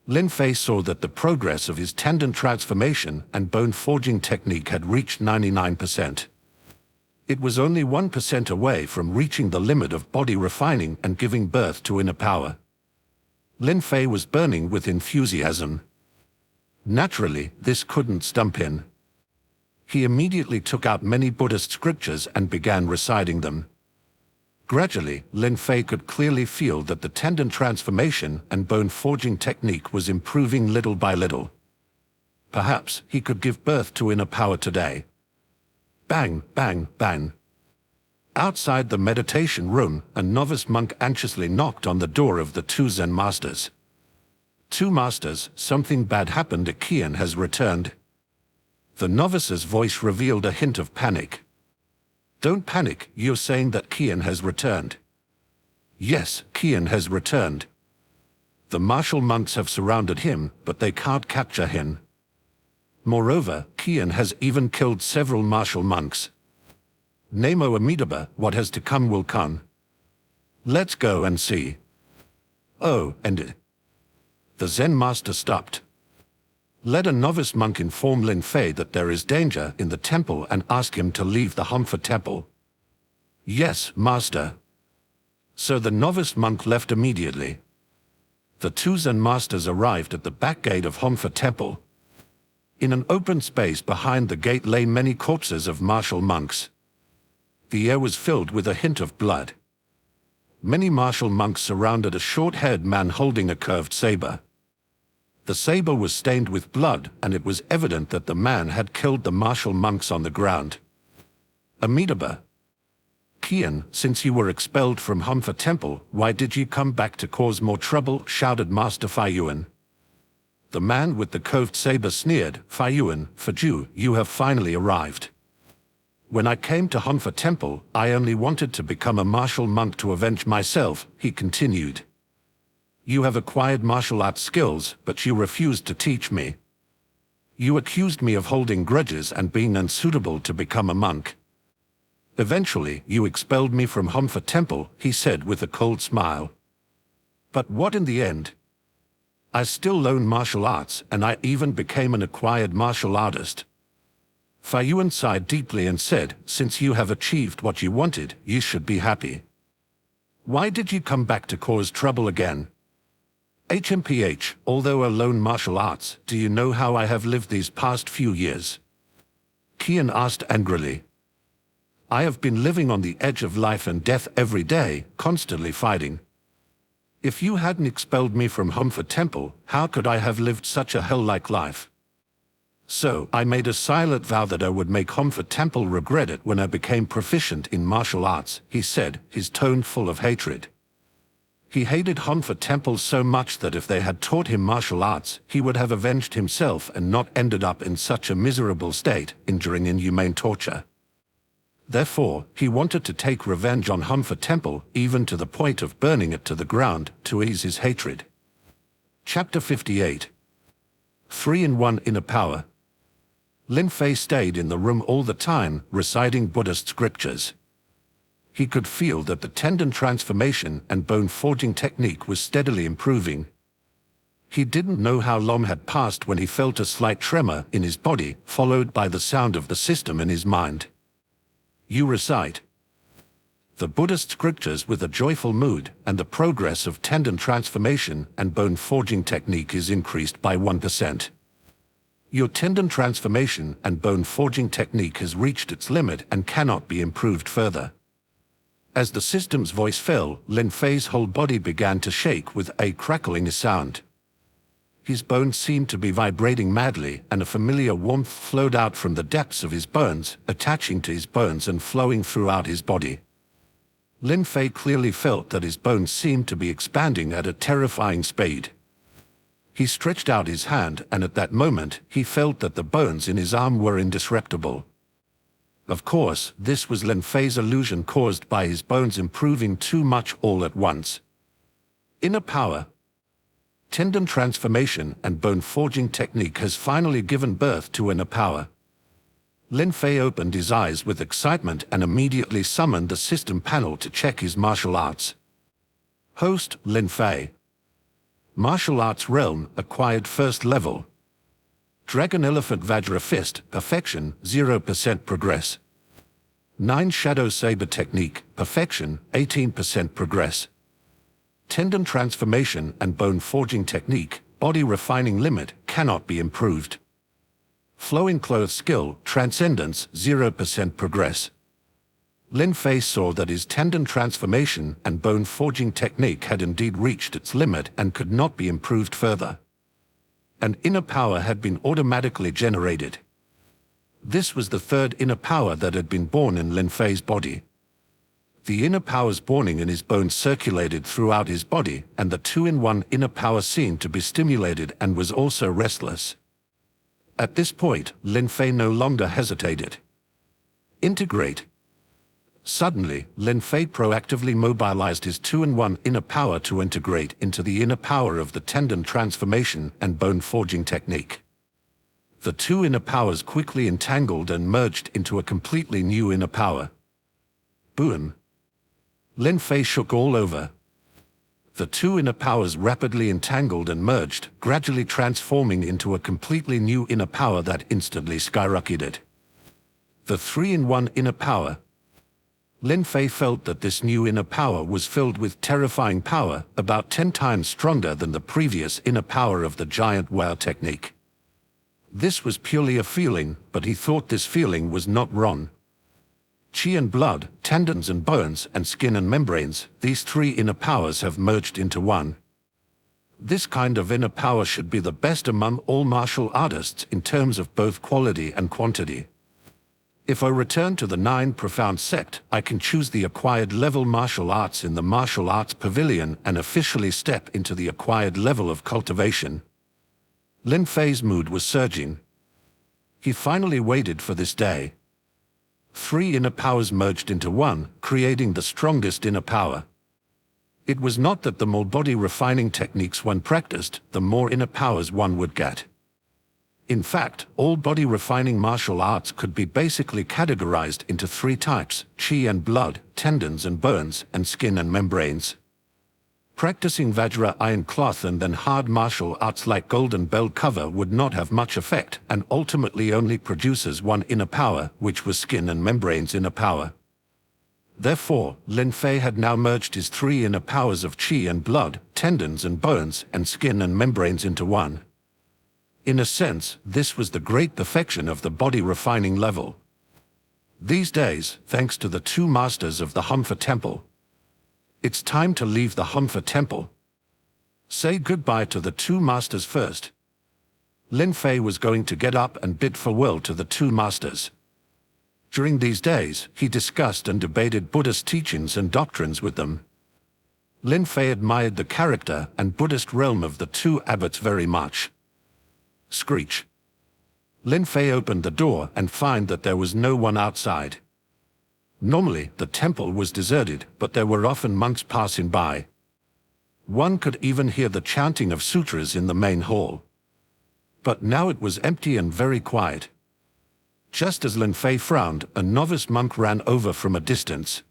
S1: Lin Fei saw that the progress of his tendon transformation and bone forging technique had reached 99%. It was only 1% away from reaching the limit of body refining and giving birth to inner power. Lin Fei was burning with enthusiasm. Naturally, this couldn't stump him. He immediately took out many Buddhist scriptures and began reciting them. Gradually, Lin Fei could clearly feel that the tendon transformation and bone forging technique was improving little by little. Perhaps he could give birth to inner power today. Bang, bang, bang. Outside the meditation room, a novice monk anxiously knocked on the door of the two Zen masters. Two masters, something bad happened. Kian has returned. The novice's voice revealed a hint of panic. Don't panic, you're saying that Kian has returned. Yes, Kian has returned. The martial monks have surrounded him, but they can't capture him. Moreover, Kian has even killed several martial monks. Nemo Amidaba, what has to come will come. Let's go and see. Oh, and the Zen master stopped. Let a novice monk inform Lin Fei that there is danger in the temple and ask him to leave the Honfa temple. Yes, master. So the novice monk left immediately. The two Zen masters arrived at the back gate of Honfa temple. In an open space behind the gate lay many corpses of martial monks. The air was filled with a hint of blood. Many martial monks surrounded a short-haired man holding a curved saber. The saber was stained with blood, and it was evident that the man had killed the martial monks on the ground. Amidaba. Kian, since you were expelled from Honfa temple, why did you come back to cause more trouble? Shouted Master Faiyuan. The man with the curved saber sneered, Faiyuan, Faju, you have finally arrived. When I came to Honfa temple, I only wanted to become a martial monk to avenge myself, he continued. You have acquired martial arts skills, but you refused to teach me. You accused me of holding grudges and being unsuitable to become a monk. Eventually, you expelled me from Honfa temple, he said with a cold smile. But what in the end? I still learned martial arts, and I even became an acquired martial artist. Faiyuan sighed deeply and said, since you have achieved what you wanted, you should be happy. Why did you come back to cause trouble again? HMPH, although I learn martial arts, do you know how I have lived these past few years? Kian asked angrily. I have been living on the edge of life and death every day, constantly fighting. If you hadn't expelled me from Honfa temple, how could I have lived such a hell-like life? So, I made a silent vow that I would make Honfa temple regret it when I became proficient in martial arts, he said, his tone full of hatred. He hated Honfa temple so much that if they had taught him martial arts, he would have avenged himself and not ended up in such a miserable state, enduring inhumane torture. Therefore, he wanted to take revenge on Honfa temple, even to the point of burning it to the ground, to ease his hatred. Chapter 58. 3-in-1 Inner Power. Lin Fei stayed in the room all the time, reciting Buddhist scriptures. He could feel that the tendon transformation and bone forging technique was steadily improving. He didn't know how long had passed when he felt a slight tremor in his body, followed by the sound of the system in his mind. You recite. the Buddhist scriptures with a joyful mood, and the progress of tendon transformation and bone forging technique is increased by 1%. Your tendon transformation and bone forging technique has reached its limit and cannot be improved further. As the system's voice fell, Lin Fei's whole body began to shake with a crackling sound. His bones seemed to be vibrating madly, and a familiar warmth flowed out from the depths of his bones, attaching to his bones and flowing throughout his body. Lin Fei clearly felt that his bones seemed to be expanding at a terrifying speed. He stretched out his hand, and at that moment, he felt that the bones in his arm were indestructible. Of course, this was Lin Fei's illusion caused by his bones improving too much all at once. Inner power. Tendon transformation and bone forging technique has finally given birth to inner power. Lin Fei opened his eyes with excitement and immediately summoned the system panel to check his martial arts. Host, Lin Fei. Martial arts realm, acquired first level. Dragon Elephant Vajra Fist, perfection, 0% progress. 9 Shadow Saber technique, perfection, 18% progress. Tendon transformation and bone forging technique, body refining limit, cannot be improved. Flowing clothes skill, transcendence, 0% progress. Lin Fei saw that his tendon transformation and bone forging technique had indeed reached its limit and could not be improved further. An inner power had been automatically generated. This was the third inner power that had been born in Lin Fei's body. The inner powers borning in his bones circulated throughout his body, and the two-in-one inner power seemed to be stimulated and was also restless. At this point, Lin Fei no longer hesitated. Integrate. Suddenly, Lin Fei proactively mobilized his two-in-one inner power to integrate into the inner power of the tendon transformation and bone forging technique. The two inner powers quickly entangled and merged into a completely new inner power. Boom! Lin Fei shook all over. The two inner powers rapidly entangled and merged, gradually transforming into a completely new inner power that instantly skyrocketed. The three-in-one inner power. Lin Fei felt that this new inner power was filled with terrifying power, about 10 times stronger than the previous inner power of the giant wow technique. This was purely a feeling, but he thought this feeling was not wrong. Chi and blood, tendons and bones, and skin and membranes, these three inner powers have merged into one. This kind of inner power should be the best among all martial artists in terms of both quality and quantity. If I return to the 9 profound sect, I can choose the acquired level martial arts in the martial arts pavilion and officially step into the acquired level of cultivation. Lin Fei's mood was surging. He finally waited for this day. 3 inner powers merged into one, creating the strongest inner power. It was not that the more body refining techniques one practiced, the more inner powers one would get. In fact, all body-refining martial arts could be basically categorized into 3 types: chi and blood, tendons and bones, and skin and membranes. Practicing Vajra iron cloth and then hard martial arts like golden belt cover would not have much effect, and ultimately only produces one inner power, which was skin and membranes inner power. Therefore, Lin Fei had now merged his 3 inner powers of chi and blood, tendons and bones, and skin and membranes into one. In a sense, this was the great perfection of the body-refining level. These days, thanks to the 2 masters of the Humfa Temple, it's time to leave the Humfa Temple. Say goodbye to the 2 masters first. Lin Fei was going to get up and bid farewell to the 2 masters. During these days, he discussed and debated Buddhist teachings and doctrines with them. Lin Fei admired the character and Buddhist realm of the 2 abbots very much. Screech. Lin Fei opened the door and found that there was no one outside. Normally, the temple was deserted, but there were often monks passing by. One could even hear the chanting of sutras in the main hall. But now it was empty and very quiet. Just as Lin Fei frowned, a novice monk ran over from a distance.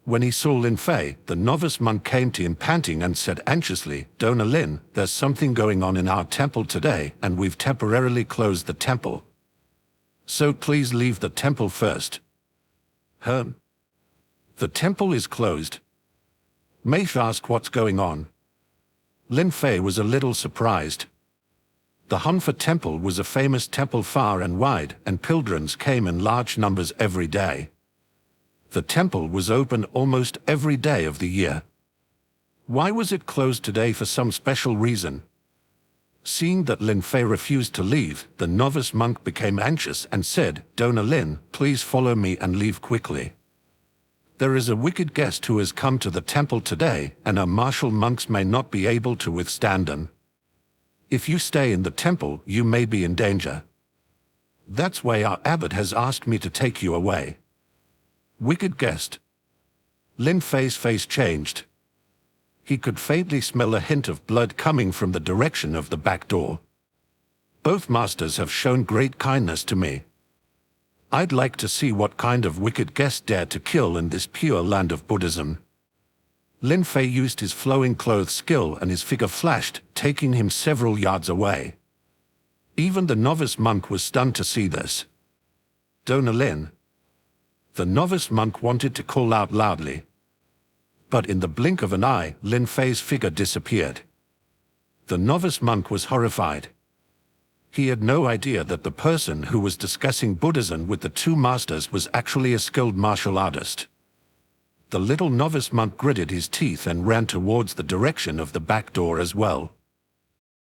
S1: When he saw Lin Fei, the novice monk came to him panting and said anxiously, "Dona Lin, there's something going on in our temple today, and we've temporarily closed the temple. So please leave the temple first." The temple is closed. Mei asked what's going on. Lin Fei was a little surprised. The Hanfa temple was a famous temple far and wide, and pilgrims came in large numbers every day. The temple was open almost every day of the year. Why was it closed today for some special reason? Seeing that Lin Fei refused to leave, the novice monk became anxious and said, "Dona Lin, please follow me and leave quickly. There is a wicked guest who has come to the temple today, and our martial monks may not be able to withstand him. If you stay in the temple, you may be in danger. That's why our abbot has asked me to take you away." Wicked guest. Lin Fei's face changed. He could faintly smell a hint of blood coming from the direction of the back door. Both masters have shown great kindness to me. I'd like to see what kind of wicked guest dared to kill in this pure land of Buddhism. Lin Fei used his flowing clothes skill and his figure flashed, taking him several yards away. Even the novice monk was stunned to see this. "Dona Lin." The novice monk wanted to call out loudly. But in the blink of an eye, Lin Fei's figure disappeared. The novice monk was horrified. He had no idea that the person who was discussing Buddhism with the two masters was actually a skilled martial artist. The little novice monk gritted his teeth and ran towards the direction of the back door as well.